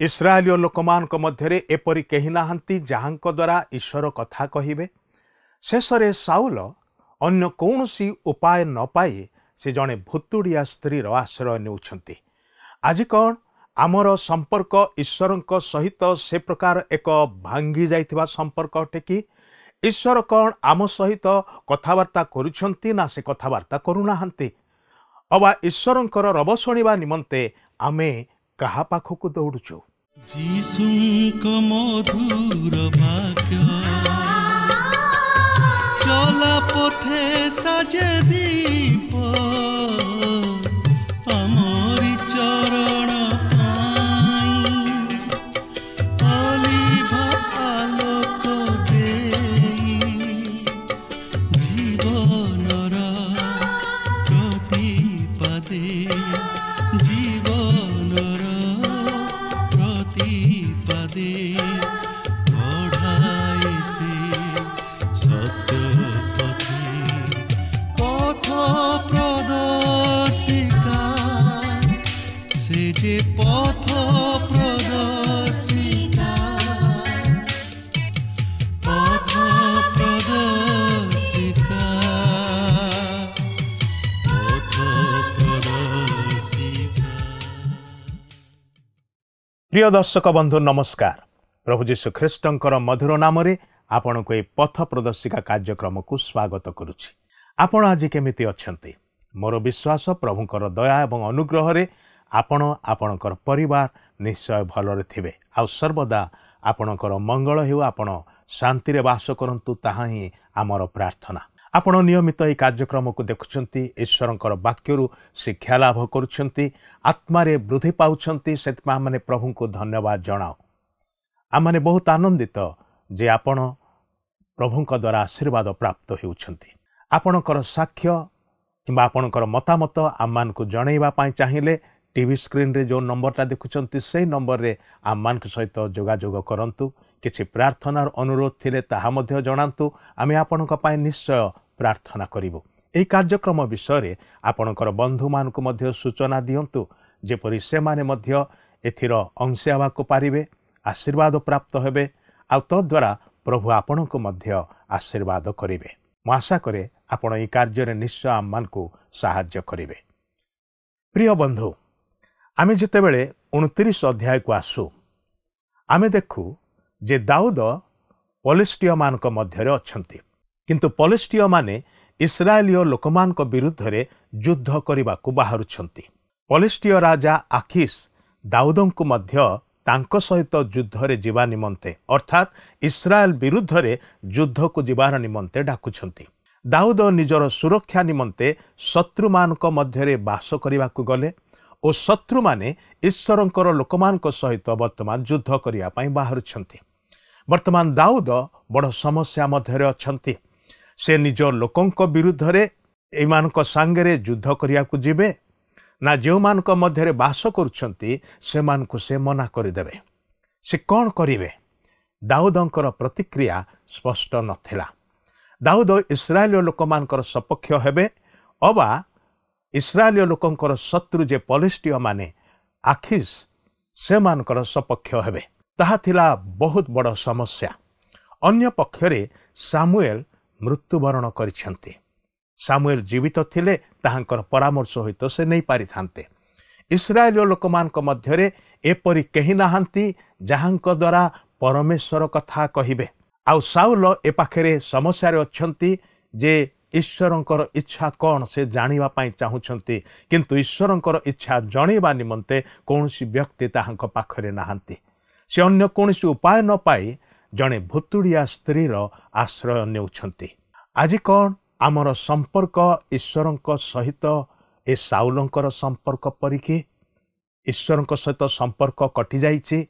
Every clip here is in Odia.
इस्राएलियो लोकमानक मध्यरे एपरि केही नाहांती जहांक द्वारा ईश्वर कथा कहिबे। शेषरे साउल अन्य कौनसी उपाय न पाई से जड़े भुतुड़िया स्त्रीर आश्रय नेउछंती। आज कौन आमर संपर्क ईश्वर सहित से प्रकार एक भांगी जाइथिबा संपर्क अटे कि ईश्वर कौन आम सहित कथबार्ता करुछंती ना से कथबार्ता करुनाहांती। अबा ईश्वरंकर रब शुणिबा निमंते आमे कहा पाखकु दौड़ुछु। जीसुंक मधुर वाक्य चला पथे साजे दीप आमरी चरण पाई अलिभा आलोक देई जीवनर प्रतिपदे जीवनर प्रतिपदे बढ़ाई से सत्य पथ प्रदर्शिका से जे पथ प्रदर्शिका पथ प्रदर्शिका पथ प्रदर्शिका। प्रिय दर्शक बंधु नमस्कार। प्रभु जीशु ख्रीष्टंकर मधुर नाम रे आपण को पथ प्रदर्शिका कार्यक्रम को स्वागत करुछि। आपण आज केमिति अछंती? मोर विश्वास प्रभुकर दया एवं अनुग्रह रे आपण आपणकर परिवार निश्चय भलरे थिबे। आ सर्वदा आपणकर मंगल हेउ, आपण शांति रे वास करंतु, ताहा ही आमर प्रार्थना। आपण नियमित এই कार्यक्रम को देखुछंती, ईश्वरंकर वाक्यरु शिक्षा लाभ करुछंती, आत्मा रे वृद्धि पाउछंती। सेतमा माने प्रभु को धन्यवाद जणाओ। आमने बहुत आनंदित जे आपण प्रभुंक द्वारा आशीर्वाद प्राप्त हेउछंती। आपणकर साक्ष्य किंबा आपणकर मतामत आमान को जणैबा पाई चाहिए टीवी स्क्रीन रे जो नंबरटा देखुछंती से नंबर रे आमान के सहित जोगाजोग करंतु। किछि प्रार्थनार अनुरोध थिले ताहा मध्य जणांतु, आमे आपणक पाई निश्चय प्रार्थना करिबो। एई कार्यक्रम विषय रे आपणकर बंधु मान को मध्य सूचना दियंतु, जेपरि से माने मध्य एथिर अंश हेबा को पारिबे, आशीर्वाद प्राप्त हेबे, आ तद्वारा प्रभु आपणक मध्य आशीर्वाद करिबे। मु आशा करे आपण एई कार्य रे निश्चय आमान को सहाय्य करिबे। प्रिय बंधु, आमे जेतेबेले 29 अध्याय को आसु, आमे देखु जे दाऊद पलिस्टिय मानक मध्यरे अछंती, किंतु पलिस्टिय माने इस्राएलियो लोकमानक विरुद्ध रे युद्ध करिबाकू बाहरुछंती। पलिस्टिय राजा आखिस दाऊदंकु मध्य तांको सहित युद्ध रे जीवा निमंते अर्थात इस्राएल विरुद्ध रे युद्ध को जीवार निमंते डाकुछंती। दाऊद निजर सुरक्षा निमंते शत्रु मानक मध्यरे बास करिबाकू गले और शत्रु माने ईश्वरंकर लोकमानक सहित वर्तमान युद्ध करिया पई बाहरुछंती। वर्तमान दाऊद बड़ समस्या मध्यरे अछंती। से निज लोकंक विरुद्ध रे एमानक सांगरे युद्ध करियाकू जिबे ना जो मानक मध्यरे बास करुछंती से मानकू से मना करदेवे। से कौन करिवे? दाऊदंकर प्रतिक्रिया स्पष्ट नथिला। दाऊद इस्राएलियो लोकमानकर सपक्ष हेबे अबा इस्राएलियो लोकंकर शत्रु जे पलिस्टिय माने आखिस से मानकर सपक्ष हेबे। ताहा थिला बहुत बड़ समस्या। अन्य पक्षरे सामुएल मृत्युवरण करिछंती। सामुएल जीवित थिले ताहांकर परामर्श सहित से नहीं पारि थांते। इस्राएलियो लोकमानक मध्यरे एपरि केही नाहांती जहांक द्वारा परमेश्वर कथा कहिबे। आउ साउल ए पाखरे समस्या रे अछंती जे ईश्वरंकर इच्छा कौन से जानिबा पाई चाहुछंती, किंतु ईश्वरंकर इच्छा जणैबा निमंते कौनसी व्यक्ति ताहांक पाखरे नाहांती। से अन्य कौनसी उपाय न पाई जणे भुतुड़िया स्त्रीर आश्रय नेउछंती। आज कौन आमर संपर्क ईश्वरंक सहित ए साउलंकर संपर्क परिके? ईश्वरंक सहित संपर्क कटि जाइछि।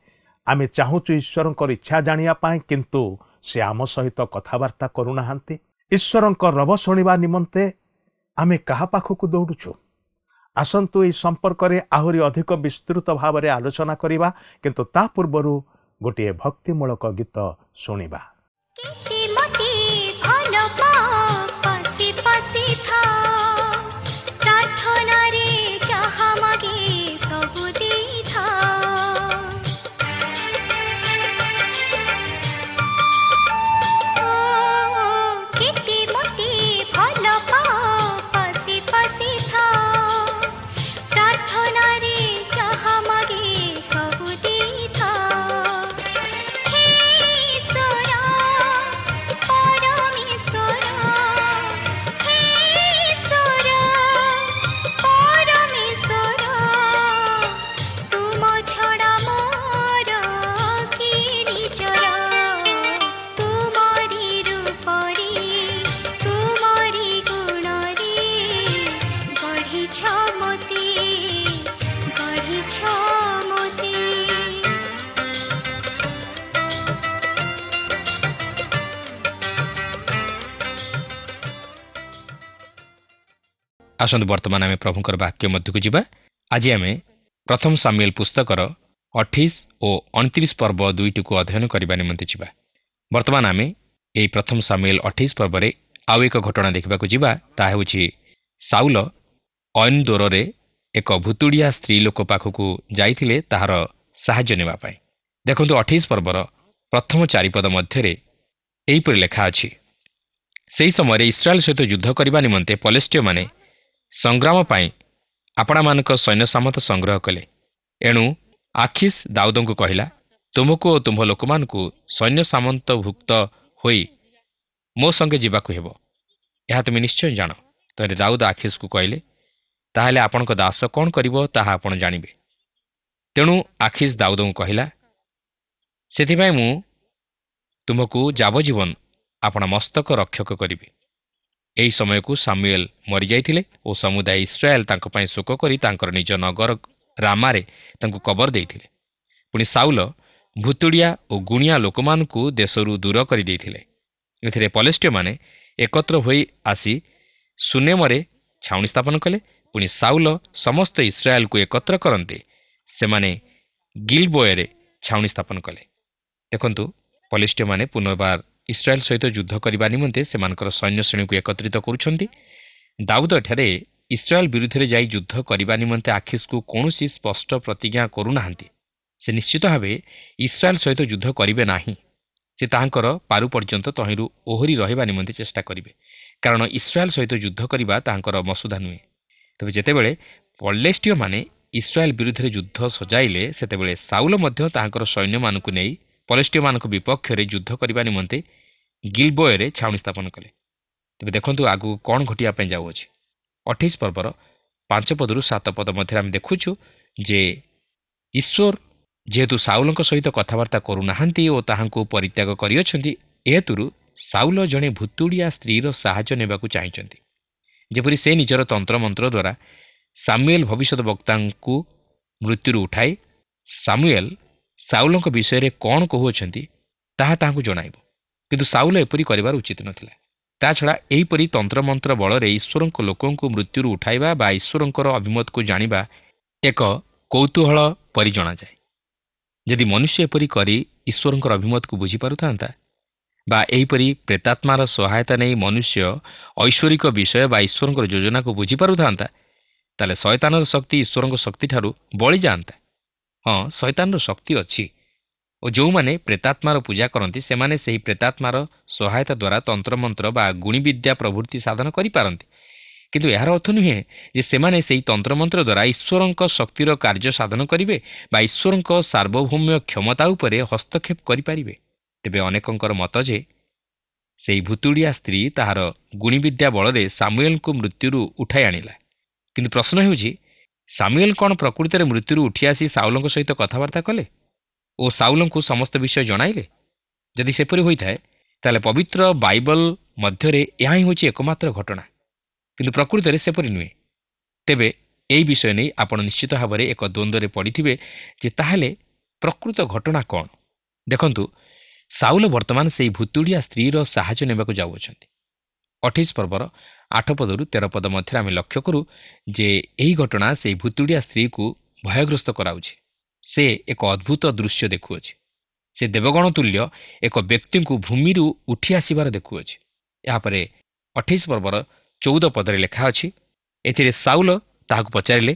आमे चाहुछु ईश्वरंकर इच्छा जानिया पाई, किंतु से आम सहित कथबार्ता करुनाहांती। ईश्वरंकर रब शुणिबा निमंते आमे कहा पाखकु दौड़ुछु? आसंतु एई संपर्क रे आहुरी अधिक विस्तृत भाव रे आलोचना करिबा, किंतु ता पूर्वरु गोटे भक्तिमूलक गीत शुणिबा। ଆସନ୍ତୁ ବର୍ତ୍ତମାନ ଆମେ ପ୍ରଭୁଙ୍କର ବାକ୍ୟ ମଧ୍ୟକୁ ଯିବା। ଆଜି ଆମେ ପ୍ରଥମ ସାମୁଏଲ ପୁସ୍ତକର 28 ଓ 29 ପର୍ବ ଦୁଇଟିକୁ ଅଧ୍ୟୟନ କରିବା ନିମନ୍ତେ ଯିବା। ବର୍ତ୍ତମାନ ଆମେ ଏହି ପ୍ରଥମ ସାମୁଏଲ 28 ପର୍ବରେ ଆଉ ଏକ ଘଟଣା ଦେଖିବାକୁ ଯିବା। ତାହା ହେଉଛି ସାଉଲ ଅଏନ୍ଦୋରରେ ଏକ ଭୁତୁଡ଼ିଆ ସ୍ତ୍ରୀ ଲୋକ ପାଖକୁ ଯାଇଥିଲେ ତାହାର ସାହାଯ୍ୟ ନେବା ପାଇଁ। ଦେଖନ୍ତୁ 28 ପର୍ବର ପ୍ରଥମ 4 ପଦ ମଧ୍ୟରେ ଏହିପରି ଲେଖା ଅଛି, ସେହି ସମୟରେ ଇସ୍ରାଏଲ ସହିତ ଯୁଦ୍ଧ କରିବା ନିମନ୍ତେ ପଲେଷ୍ଟିୟମାନେ ସଂଗ୍ରାମ ପାଇଁ ଆପଣାମାନଙ୍କ ସୈନ୍ୟ ସାମନ୍ତ ସଂଗ୍ରହ କଲେ। ଏଣୁ ଆଖିସ୍ ଦାଉଦଙ୍କୁ କହିଲା, ତୁମକୁ ଓ ତୁମ୍ଭ ଲୋକମାନଙ୍କୁ ସୈନ୍ୟ ସାମନ୍ତଭୁକ୍ତ ହୋଇ ମୋ ସଙ୍ଗେ ଯିବାକୁ ହେବ, ଏହା ତୁମେ ନିଶ୍ଚୟ ଜାଣ। ତେବେ ଦାଉଦ ଆଖିସ୍କୁ କହିଲେ, ତାହେଲେ ଆପଣଙ୍କ ଦାସ କ'ଣ କରିବ ତାହା ଆପଣ ଜାଣିବେ। ତେଣୁ ଆଖିସ୍ ଦାଉଦଙ୍କୁ କହିଲା, ସେଥିପାଇଁ ମୁଁ ତୁମକୁ ଯାବଜୀବନ ଆପଣା ମସ୍ତକ ରକ୍ଷକ କରିବି। ଏହି ସମୟକୁ ସାମୁଏଲ ମରିଯାଇଥିଲେ ଓ ସମୁଦାୟ ଇସ୍ରାଏଲ ତାଙ୍କ ପାଇଁ ଶୋକ କରି ତାଙ୍କର ନିଜ ନଗର ରାମାରେ ତାଙ୍କୁ କବର ଦେଇଥିଲେ। ପୁଣି ସାଉଲ ଭୁତୁଡ଼ିଆ ଓ ଗୁଣିଆ ଲୋକମାନଙ୍କୁ ଦେଶରୁ ଦୂର କରିଦେଇଥିଲେ। ଏଥିରେ ପଲେଷ୍ଟିୟମାନେ ଏକତ୍ର ହୋଇ ଆସି ସୁନେମରେ ଛାଉଣି ସ୍ଥାପନ କଲେ। ପୁଣି ସାଉଲ ସମସ୍ତ ଇସ୍ରାଏଲକୁ ଏକତ୍ର କରନ୍ତେ ସେମାନେ ଗିଲବୋୟରେ ଛାଉଣି ସ୍ଥାପନ କଲେ। ଦେଖନ୍ତୁ, ପଲେଷ୍ଟିୟମାନେ ପୁନର୍ବାର ଇସ୍ରାଏଲ ସହିତ ଯୁଦ୍ଧ କରିବା ନିମନ୍ତେ ସେମାନଙ୍କର ସୈନ୍ୟ ଶ୍ରେଣୀକୁ ଏକତ୍ରିତ କରୁଛନ୍ତି। ଦାଉଦ ଏଠାରେ ଇସ୍ରାଏଲ ବିରୁଦ୍ଧରେ ଯାଇ ଯୁଦ୍ଧ କରିବା ନିମନ୍ତେ ଆଖିସ୍କୁ କୌଣସି ସ୍ପଷ୍ଟ ପ୍ରତିଜ୍ଞା କରୁନାହାନ୍ତି। ସେ ନିଶ୍ଚିତ ଭାବେ ଇସ୍ରାଏଲ ସହିତ ଯୁଦ୍ଧ କରିବେ ନାହିଁ। ସେ ତାହାଙ୍କର ପାରୁ ପର୍ଯ୍ୟନ୍ତ ତହିଁରୁ ଓହରି ରହିବା ନିମନ୍ତେ ଚେଷ୍ଟା କରିବେ, କାରଣ ଇସ୍ରାଏଲ ସହିତ ଯୁଦ୍ଧ କରିବା ତାହାଙ୍କର ମସୁଧା ନୁହେଁ। ତେବେ ଯେତେବେଳେ ପଲେଷ୍ଟିୟମାନେ ଇସ୍ରାଏଲ ବିରୁଦ୍ଧରେ ଯୁଦ୍ଧ ସଜାଇଲେ, ସେତେବେଳେ ସାଉଲ ମଧ୍ୟ ତାହାଙ୍କର ସୈନ୍ୟମାନଙ୍କୁ ନେଇ ପଲେଷ୍ଟିୟମାନଙ୍କ ବିପକ୍ଷରେ ଯୁଦ୍ଧ କରିବା ନିମନ୍ତେ ଗିଲବୋୟରେ ଛାଉଣି ସ୍ଥାପନ କଲେ। ତେବେ ଦେଖନ୍ତୁ ଆଗକୁ କ'ଣ ଘଟିବା ପାଇଁ ଯାଉଅଛି। 28 ପର୍ବର 5 ପଦରୁ 7 ପଦ ମଧ୍ୟରେ ଆମେ ଦେଖୁଛୁ ଯେ ଈଶ୍ୱର ଯେହେତୁ ସାଉଲଙ୍କ ସହିତ କଥାବାର୍ତ୍ତା କରୁନାହାନ୍ତି ଓ ତାହାଙ୍କୁ ପରିତ୍ୟାଗ କରିଅଛନ୍ତି, ଏହେତୁରୁ ସାଉଲ ଜଣେ ଭୁତୁଡ଼ିଆ ସ୍ତ୍ରୀର ସାହାଯ୍ୟ ନେବାକୁ ଚାହିଁଛନ୍ତି। ଯେପରି ସେ ନିଜର ତନ୍ତ୍ରମନ୍ତ୍ର ଦ୍ୱାରା ସାମୁଏଲ ଭବିଷ୍ୟତ ବକ୍ତାଙ୍କୁ ମୃତ୍ୟୁରୁ ଉଠାଇ ସାମୁଏଲ ସାଉଲଙ୍କ ବିଷୟରେ କ'ଣ କହୁଅଛନ୍ତି ତାହା ତାହାଙ୍କୁ ଜଣାଇବ। କିନ୍ତୁ ସାଉଲ ଏପରି କରିବାର ଉଚିତ ନଥିଲା। ତାଛଡ଼ା ଏହିପରି ତନ୍ତ୍ରମନ୍ତ୍ର ବଳରେ ଈଶ୍ୱରଙ୍କ ଲୋକଙ୍କୁ ମୃତ୍ୟୁରୁ ଉଠାଇବା ବା ଈଶ୍ୱରଙ୍କର ଅଭିମତକୁ ଜାଣିବା ଏକ କୌତୂହଳ ପରି ଜଣାଯାଏ। ଯଦି ମନୁଷ୍ୟ ଏପରି କରି ଈଶ୍ୱରଙ୍କର ଅଭିମତକୁ ବୁଝିପାରୁଥାନ୍ତା ବା ଏହିପରି ପ୍ରେତାତ୍ମାର ସହାୟତା ନେଇ ମନୁଷ୍ୟ ଐଶ୍ୱରିକ ବିଷୟ ବା ଈଶ୍ୱରଙ୍କର ଯୋଜନାକୁ ବୁଝିପାରୁଥାନ୍ତା, ତାହେଲେ ଶୟତାନର ଶକ୍ତି ଈଶ୍ୱରଙ୍କ ଶକ୍ତିଠାରୁ ବଳିଯାଆନ୍ତା। ହଁ, ଶୟତାନର ଶକ୍ତି ଅଛି ଓ ଯେଉଁମାନେ ପ୍ରେତାତ୍ମାର ପୂଜା କରନ୍ତି ସେମାନେ ସେହି ପ୍ରେତାତ୍ମାର ସହାୟତା ଦ୍ୱାରା ତନ୍ତ୍ରମନ୍ତ୍ର ବା ଗୁଣିବିଦ୍ୟା ପ୍ରଭୃତି ସାଧନ କରିପାରନ୍ତି। କିନ୍ତୁ ଏହାର ଅର୍ଥ ନୁହେଁ ଯେ ସେମାନେ ସେହି ତନ୍ତ୍ରମନ୍ତ୍ର ଦ୍ୱାରା ଈଶ୍ୱରଙ୍କ ଶକ୍ତିର କାର୍ଯ୍ୟ ସାଧନ କରିବେ ବା ଈଶ୍ୱରଙ୍କ ସାର୍ବଭୌମ୍ୟ କ୍ଷମତା ଉପରେ ହସ୍ତକ୍ଷେପ କରିପାରିବେ। ତେବେ ଅନେକଙ୍କର ମତ ଯେ ସେହି ଭୁତୁଡ଼ିଆ ସ୍ତ୍ରୀ ତାହାର ଗୁଣିବିଦ୍ୟା ବଳରେ ସାମୁଏଲଙ୍କୁ ମୃତ୍ୟୁରୁ ଉଠାଇ ଆଣିଲା। କିନ୍ତୁ ପ୍ରଶ୍ନ ହେଉଛି, ସାମୁଏଲ କ'ଣ ପ୍ରକୃତରେ ମୃତ୍ୟୁରୁ ଉଠିଆସି ସାଉଲଙ୍କ ସହିତ କଥାବାର୍ତ୍ତା କଲେ ଓ ସାଉଲଙ୍କୁ ସମସ୍ତ ବିଷୟ ଜଣାଇଲେ? ଯଦି ସେପରି ହୋଇଥାଏ, ତାହେଲେ ପବିତ୍ର ବାଇବଲ ମଧ୍ୟରେ ଏହା ହିଁ ହେଉଛି ଏକମାତ୍ର ଘଟଣା। କିନ୍ତୁ ପ୍ରକୃତରେ ସେପରି ନୁହେଁ। ତେବେ ଏହି ବିଷୟ ନେଇ ଆପଣ ନିଶ୍ଚିତ ଭାବରେ ଏକ ଦ୍ୱନ୍ଦ୍ୱରେ ପଡ଼ିଥିବେ ଯେ ତାହେଲେ ପ୍ରକୃତ ଘଟଣା କ'ଣ? ଦେଖନ୍ତୁ, ସାଉଲ ବର୍ତ୍ତମାନ ସେହି ଭୁତୁଡ଼ିଆ ସ୍ତ୍ରୀର ସାହାଯ୍ୟ ନେବାକୁ ଯାଉଅଛନ୍ତି। 28 ପର୍ବର 8 ପଦରୁ 13 ପଦ ମଧ୍ୟରେ ଆମେ ଲକ୍ଷ୍ୟ କରୁ ଯେ ଏହି ଘଟଣା ସେହି ଭୁତୁଡ଼ିଆ ସ୍ତ୍ରୀକୁ ଭୟଗ୍ରସ୍ତ କରାଉଛି। ସେ ଏକ ଅଦ୍ଭୁତ ଦୃଶ୍ୟ ଦେଖୁଅଛି। ସେ ଦେବଗଣ ତୁଲ୍ୟ ଏକ ବ୍ୟକ୍ତିଙ୍କୁ ଭୂମିରୁ ଉଠି ଆସିବାର ଦେଖୁଅଛି। ଏହାପରେ 28 ପର୍ବର 14 ପଦରେ ଲେଖା ଅଛି, ଏଥିରେ ସାଉଲ ତାହାକୁ ପଚାରିଲେ,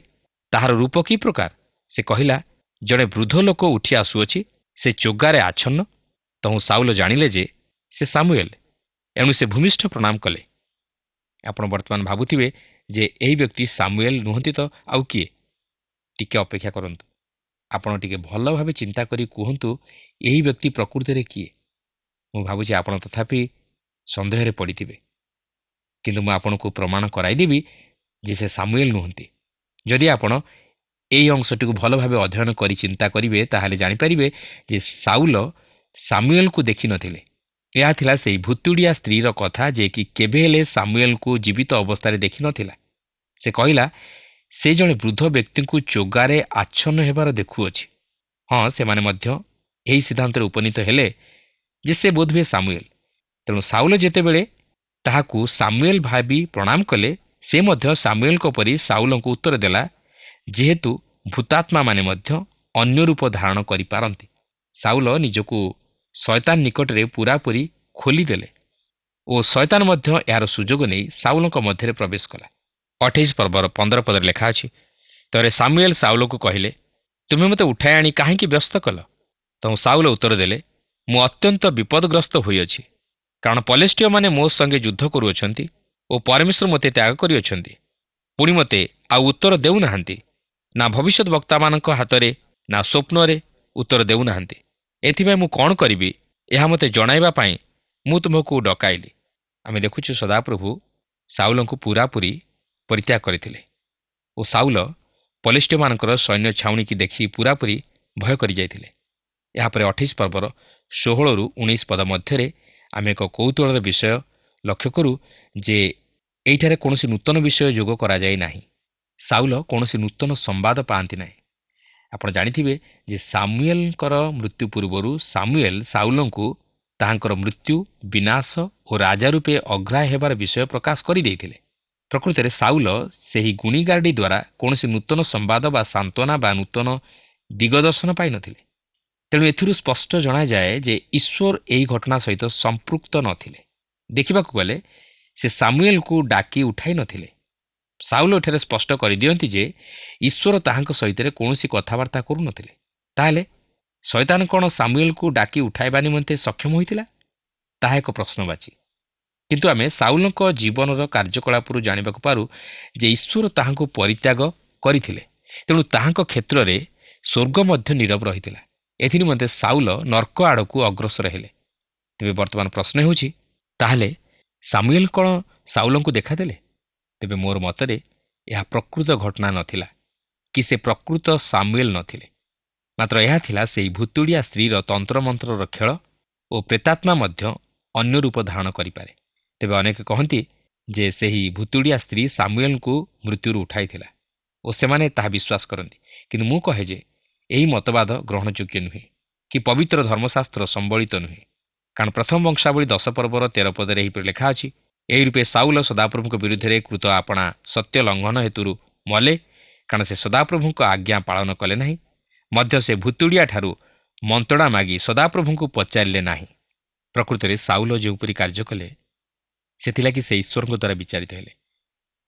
ତାହାର ରୂପ କି ପ୍ରକାର? ସେ କହିଲା, ଜଣେ ବୃଦ୍ଧ ଲୋକ ଉଠି ଆସୁଅଛି, ସେ ଚୋଗାରେ ଆଚ୍ଛନ୍ନ। ତହୁଁ ସାଉଲ ଜାଣିଲେ ଯେ ସେ ସାମୁଏଲ। ଏଣୁ ସେ ଭୂମିଷ୍ଠ ପ୍ରଣାମ କଲେ। ଆପଣ ବର୍ତ୍ତମାନ ଭାବୁଥିବେ ଯେ ଏହି ବ୍ୟକ୍ତି ସାମୁଏଲ ନୁହନ୍ତି ତ ଆଉ କିଏ? ଟିକେ ଅପେକ୍ଷା କରନ୍ତୁ। ଆପଣ ଟିକେ ଭଲ ଭାବେ ଚିନ୍ତା କରି କୁହନ୍ତୁ, ଏହି ବ୍ୟକ୍ତି ପ୍ରକୃତରେ କିଏ? ମୁଁ ଭାବୁଛି ଆପଣ ତଥାପି ସନ୍ଦେହରେ ପଡ଼ିଥିବେ। କିନ୍ତୁ ମୁଁ ଆପଣଙ୍କୁ ପ୍ରମାଣ କରାଇଦେବି ଯେ ସେ ସାମୁଏଲ ନୁହନ୍ତି। ଯଦି ଆପଣ ଏହି ଅଂଶଟିକୁ ଭଲ ଭାବେ ଅଧ୍ୟୟନ କରି ଚିନ୍ତା କରିବେ, ତାହେଲେ ଜାଣିପାରିବେ ଯେ ସାଉଲ ସାମୁଏଲକୁ ଦେଖିନଥିଲେ। ଏହା ଥିଲା ସେହି ଭୁତୁଡ଼ିଆ ସ୍ତ୍ରୀର କଥା, ଯେ କି କେବେ ହେଲେ ସାମୁଏଲକୁ ଜୀବିତ ଅବସ୍ଥାରେ ଦେଖିନଥିଲା। ସେ କହିଲା, ସେ ଜଣେ ବୃଦ୍ଧ ବ୍ୟକ୍ତିଙ୍କୁ ଚୋଗାରେ ଆଚ୍ଛନ୍ନ ହେବାର ଦେଖୁଅଛି। ହଁ, ସେମାନେ ମଧ୍ୟ ଏହି ସିଦ୍ଧାନ୍ତରେ ଉପନୀତ ହେଲେ ଯେ ସେ ବୋଧହୁଏ ସାମୁଏଲ। ତେଣୁ ସାଉଲ ଯେତେବେଳେ ତାହାକୁ ସାମୁଏଲ ଭାବି ପ୍ରଣାମ କଲେ, ସେ ମଧ୍ୟ ସାମୁଏଲଙ୍କ ପରି ସାଉଲଙ୍କୁ ଉତ୍ତର ଦେଲା, ଯେହେତୁ ଭୂତାତ୍ମାମାନେ ମଧ୍ୟ ଅନ୍ୟ ରୂପ ଧାରଣ କରିପାରନ୍ତି। ସାଉଲ ନିଜକୁ ଶୟତାନ ନିକଟରେ ପୂରାପୂରି ଖୋଲିଦେଲେ ଓ ଶୟତାନ ମଧ୍ୟ ଏହାର ସୁଯୋଗ ନେଇ ସାଉଲଙ୍କ ମଧ୍ୟରେ ପ୍ରବେଶ କଲା। 28 ପର୍ବର 15 ପଦରେ ଲେଖା ଅଛି, ତରେ ସାମୁଏଲ ସାଉଲକୁ କହିଲେ, ତୁମେ ମୋତେ ଉଠାଇ ଆଣି କାହିଁକି ବ୍ୟସ୍ତ କଲ? ତେଣୁ ସାଉଲ ଉତ୍ତର ଦେଲେ, ମୁଁ ଅତ୍ୟନ୍ତ ବିପଦଗ୍ରସ୍ତ ହୋଇଅଛି, କାରଣ ପଲେଷ୍ଟିୟମାନେ ମୋ ସଙ୍ଗେ ଯୁଦ୍ଧ କରୁଅଛନ୍ତି ଓ ପରମେଶ୍ୱର ମୋତେ ତ୍ୟାଗ କରିଅଛନ୍ତି। ପୁଣି ମୋତେ ଆଉ ଉତ୍ତର ଦେଉନାହାନ୍ତି, ନା ଭବିଷ୍ୟତ ବକ୍ତାମାନଙ୍କ ହାତରେ ନା ସ୍ୱପ୍ନରେ ଉତ୍ତର ଦେଉନାହାନ୍ତି। ଏଥିପାଇଁ ମୁଁ କ'ଣ କରିବି, ଏହା ମୋତେ ଜଣାଇବା ପାଇଁ ମୁଁ ତୁମକୁ ଡକାଇଲି। ଆମେ ଦେଖୁଛୁ ସଦାପ୍ରଭୁ ସାଉଲଙ୍କୁ ପୂରାପୂରି ପରିତ୍ୟାଗ କରିଥିଲେ ଓ ସାଉଲ ପଲେଷ୍ଟିୟମାନଙ୍କର ସୈନ୍ୟ ଛାଉଣିକି ଦେଖି ପୂରାପୂରି ଭୟ କରିଯାଇଥିଲେ। ଏହାପରେ 28 ପର୍ବର 16ରୁ 19 ପଦ ମଧ୍ୟରେ ଆମେ ଏକ କୌତୁହଳର ବିଷୟ ଲକ୍ଷ୍ୟ କରୁ ଯେ ଏଇଠାରେ କୌଣସି ନୂତନ ବିଷୟ ଯୋଗ କରାଯାଇ ନାହିଁ। ସାଉଲ କୌଣସି ନୂତନ ସମ୍ବାଦ ପାଆନ୍ତି ନାହିଁ। ଆପଣ ଜାଣିଥିବେ ଯେ ସାମୁଏଲଙ୍କର ମୃତ୍ୟୁ ପୂର୍ବରୁ ସାମୁଏଲ ସାଉଲଙ୍କୁ ତାହାଙ୍କର ମୃତ୍ୟୁ, ବିନାଶ ଓ ରାଜା ରୂପେ ଅଗ୍ରାହ୍ୟ ହେବାର ବିଷୟ ପ୍ରକାଶ କରିଦେଇଥିଲେ। ପ୍ରକୃତରେ ସାଉଲ ସେହି ଗୁଣିଗାରେଡ଼ି ଦ୍ୱାରା କୌଣସି ନୂତନ ସମ୍ବାଦ ବା ସାନ୍ତ୍ୱନା ବା ନୂତନ ଦିଗଦର୍ଶନ ପାଇନଥିଲେ। ତେଣୁ ଏଥିରୁ ସ୍ପଷ୍ଟ ଜଣାଯାଏ ଯେ ଈଶ୍ୱର ଏହି ଘଟଣା ସହିତ ସମ୍ପୃକ୍ତ ନଥିଲେ। ଦେଖିବାକୁ ଗଲେ ସେ ସାମୁଏଲକୁ ଡାକି ଉଠାଇ ନଥିଲେ। ସାଉଲ ଏଠାରେ ସ୍ପଷ୍ଟ କରିଦିଅନ୍ତି ଯେ ଈଶ୍ୱର ତାହାଙ୍କ ସହିତ କୌଣସି କଥାବାର୍ତ୍ତା କରୁନଥିଲେ। ତାହେଲେ ଶୟତାନ କ'ଣ ସାମୁଏଲକୁ ଡାକି ଉଠାଇବା ନିମନ୍ତେ ସକ୍ଷମ ହୋଇଥିଲା? ତାହା ଏକ ପ୍ରଶ୍ନବାଚୀ। କିନ୍ତୁ ଆମେ ସାଉଲଙ୍କ ଜୀବନର କାର୍ଯ୍ୟକଳାପରୁ ଜାଣିବାକୁ ପାରୁ ଯେ ଈଶ୍ୱର ତାହାଙ୍କୁ ପରିତ୍ୟାଗ କରିଥିଲେ। ତେଣୁ ତାହାଙ୍କ କ୍ଷେତ୍ରରେ ସ୍ୱର୍ଗ ମଧ୍ୟ ନୀରବ ରହିଥିଲା। ଏଥିନିମନ୍ତେ ସାଉଲ ନର୍କ ଆଡ଼କୁ ଅଗ୍ରସର ହେଲେ। ତେବେ ବର୍ତ୍ତମାନ ପ୍ରଶ୍ନ ହେଉଛି, ତାହେଲେ ସାମୁଏଲ କ'ଣ ସାଉଲଙ୍କୁ ଦେଖାଦେଲେ? ତେବେ ମୋର ମତରେ ଏହା ପ୍ରକୃତ ଘଟଣା ନଥିଲା କି ସେ ପ୍ରକୃତ ସାମୁଏଲ ନଥିଲେ। ମାତ୍ର ଏହା ଥିଲା ସେହି ଭୁତୁଡ଼ିଆ ସ୍ତ୍ରୀର ତନ୍ତ୍ରମନ୍ତ୍ରର ଖେଳ ଓ ପ୍ରେତାତ୍ମା ମଧ୍ୟ ଅନ୍ୟ ରୂପ ଧାରଣ କରିପାରେ। ତେବେ ଅନେକ କହନ୍ତି ଯେ ସେହି ଭୁତୁଡ଼ିଆ ସ୍ତ୍ରୀ ସାମୁଏଲଙ୍କୁ ମୃତ୍ୟୁରୁ ଉଠାଇଥିଲା ଓ ସେମାନେ ତାହା ବିଶ୍ୱାସ କରନ୍ତି। କିନ୍ତୁ ମୁଁ କହେ ଯେ ଏହି ମତବାଦ ଗ୍ରହଣଯୋଗ୍ୟ ନୁହେଁ କି ପବିତ୍ର ଧର୍ମଶାସ୍ତ୍ର ସମ୍ବଳିତ ନୁହେଁ। କାରଣ ପ୍ରଥମ ବଂଶାବଳୀ 10 ପର୍ବର 13 ପଦରେ ଏହିପରି ଲେଖା ଅଛି, ଏହି ରୂପେ ସାଉଲ ସଦାପ୍ରଭୁଙ୍କ ବିରୁଦ୍ଧରେ କୃତ ଆପଣା ସତ୍ୟ ଲଙ୍ଘନ ହେତୁରୁ ମଲେ, କାରଣ ସେ ସଦାପ୍ରଭୁଙ୍କ ଆଜ୍ଞା ପାଳନ କଲେ ନାହିଁ, ମଧ୍ୟ ସେ ଭୁତୁଡ଼ିଆଠାରୁ ମନ୍ତ୍ରଣା ମାଗି ସଦାପ୍ରଭୁଙ୍କୁ ପଚାରିଲେ ନାହିଁ। ପ୍ରକୃତରେ ସାଉଲ ଯେଉଁପରି କାର୍ଯ୍ୟ କଲେ ସେଥିଲାଗି ସେ ଈଶ୍ୱରଙ୍କ ଦ୍ୱାରା ବିଚାରିତ ହେଲେ,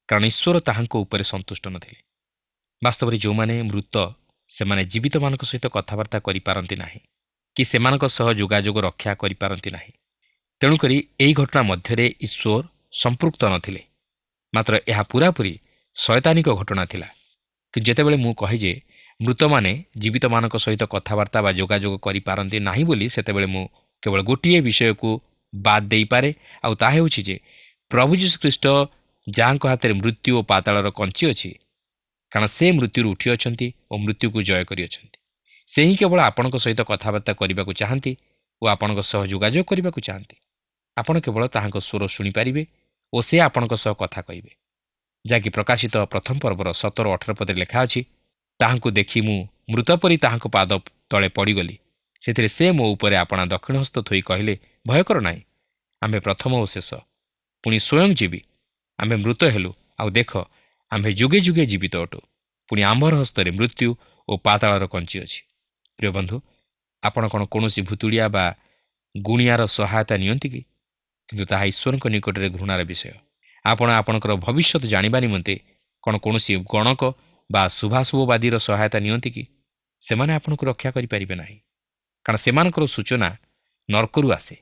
କାରଣ ଈଶ୍ୱର ତାହାଙ୍କ ଉପରେ ସନ୍ତୁଷ୍ଟ ନଥିଲେ। ବାସ୍ତବରେ ଯେଉଁମାନେ ମୃତ ସେମାନେ ଜୀବିତମାନଙ୍କ ସହିତ କଥାବାର୍ତ୍ତା କରିପାରନ୍ତି ନାହିଁ କି ସେମାନଙ୍କ ସହ ଯୋଗାଯୋଗ ରକ୍ଷା କରିପାରନ୍ତି ନାହିଁ। ତେଣୁକରି ଏହି ଘଟଣା ମଧ୍ୟରେ ଈଶ୍ୱର ସମ୍ପୃକ୍ତ ନଥିଲେ। ମାତ୍ର ଏହା ପୂରାପୂରି ଶୟତାନିକ ଘଟଣା ଥିଲା। କିନ୍ତୁ ଯେତେବେଳେ ମୁଁ କହେ ଯେ ମୃତମାନେ ଜୀବିତମାନଙ୍କ ସହିତ କଥାବାର୍ତ୍ତା ବା ଯୋଗାଯୋଗ କରିପାରନ୍ତି ନାହିଁ ବୋଲି, ସେତେବେଳେ ମୁଁ କେବଳ ଗୋଟିଏ ବିଷୟକୁ ବାଦ୍ ଦେଇପାରେ, ଆଉ ତାହା ହେଉଛି ଯେ ପ୍ରଭୁ ଯୀଶୁଖ୍ରୀଷ୍ଟ ଯାହାଙ୍କ ହାତରେ ମୃତ୍ୟୁ ଓ ପାତାଳର କଞ୍ଚି ଅଛି, କାରଣ ସେ ମୃତ୍ୟୁରୁ ଉଠିଅଛନ୍ତି ଓ ମୃତ୍ୟୁକୁ ଜୟ କରିଅଛନ୍ତି। ସେ ହିଁ କେବଳ ଆପଣଙ୍କ ସହିତ କଥାବାର୍ତ୍ତା କରିବାକୁ ଚାହାନ୍ତି ଓ ଆପଣଙ୍କ ସହ ଯୋଗାଯୋଗ କରିବାକୁ ଚାହାନ୍ତି। ଆପଣ କେବଳ ତାହାଙ୍କ ସ୍ୱର ଶୁଣିପାରିବେ ଓ ସେ ଆପଣଙ୍କ ସହ କଥା କହିବେ, ଯାହାକି ପ୍ରକାଶିତ ପ୍ରଥମ ପର୍ବର 17-18 ପଦରେ ଲେଖା ଅଛି, ତାହାଙ୍କୁ ଦେଖି ମୁଁ ମୃତ ପରି ତାହାଙ୍କ ପାଦ ତଳେ ପଡ଼ିଗଲି। ସେଥିରେ ସେ ମୋ ଉପରେ ଆପଣା ଦକ୍ଷିଣ ହସ୍ତ ଥୋଇ କହିଲେ, ଭୟ କର ନାହିଁ, ଆମ୍ଭେ ପ୍ରଥମ ଓ ଶେଷ, ପୁଣି ସ୍ୱୟଂ ଜୀବି। ଆମ୍ଭେ ମୃତ ହେଲୁ, ଆଉ ଦେଖ ଆମ୍ଭେ ଯୁଗେ ଯୁଗେ ଜୀବିତ ଅଟୁ। ପୁଣି ଆମ୍ଭର ହସ୍ତରେ ମୃତ୍ୟୁ ଓ ପାତାଳର କଞ୍ଚି ଅଛି। ପ୍ରିୟ ବନ୍ଧୁ, ଆପଣ କ'ଣ କୌଣସି ଭୁତୁଡ଼ିଆ ବା ଗୁଣିଆର ସହାୟତା ନିଅନ୍ତି କି? କିନ୍ତୁ ତାହା ଈଶ୍ୱରଙ୍କ ନିକଟରେ ଘୃଣାର ବିଷୟ। ଆପଣ ଆପଣଙ୍କର ଭବିଷ୍ୟତ ଜାଣିବା ନିମନ୍ତେ କ'ଣ କୌଣସି ଗଣକ ବା ଶୁଭାଶୁଭବାଦୀର ସହାୟତା ନିଅନ୍ତି କି? ସେମାନେ ଆପଣଙ୍କୁ ରକ୍ଷା କରିପାରିବେ ନାହିଁ, କାରଣ ସେମାନଙ୍କର ସୂଚନା ନର୍କରୁ ଆସେ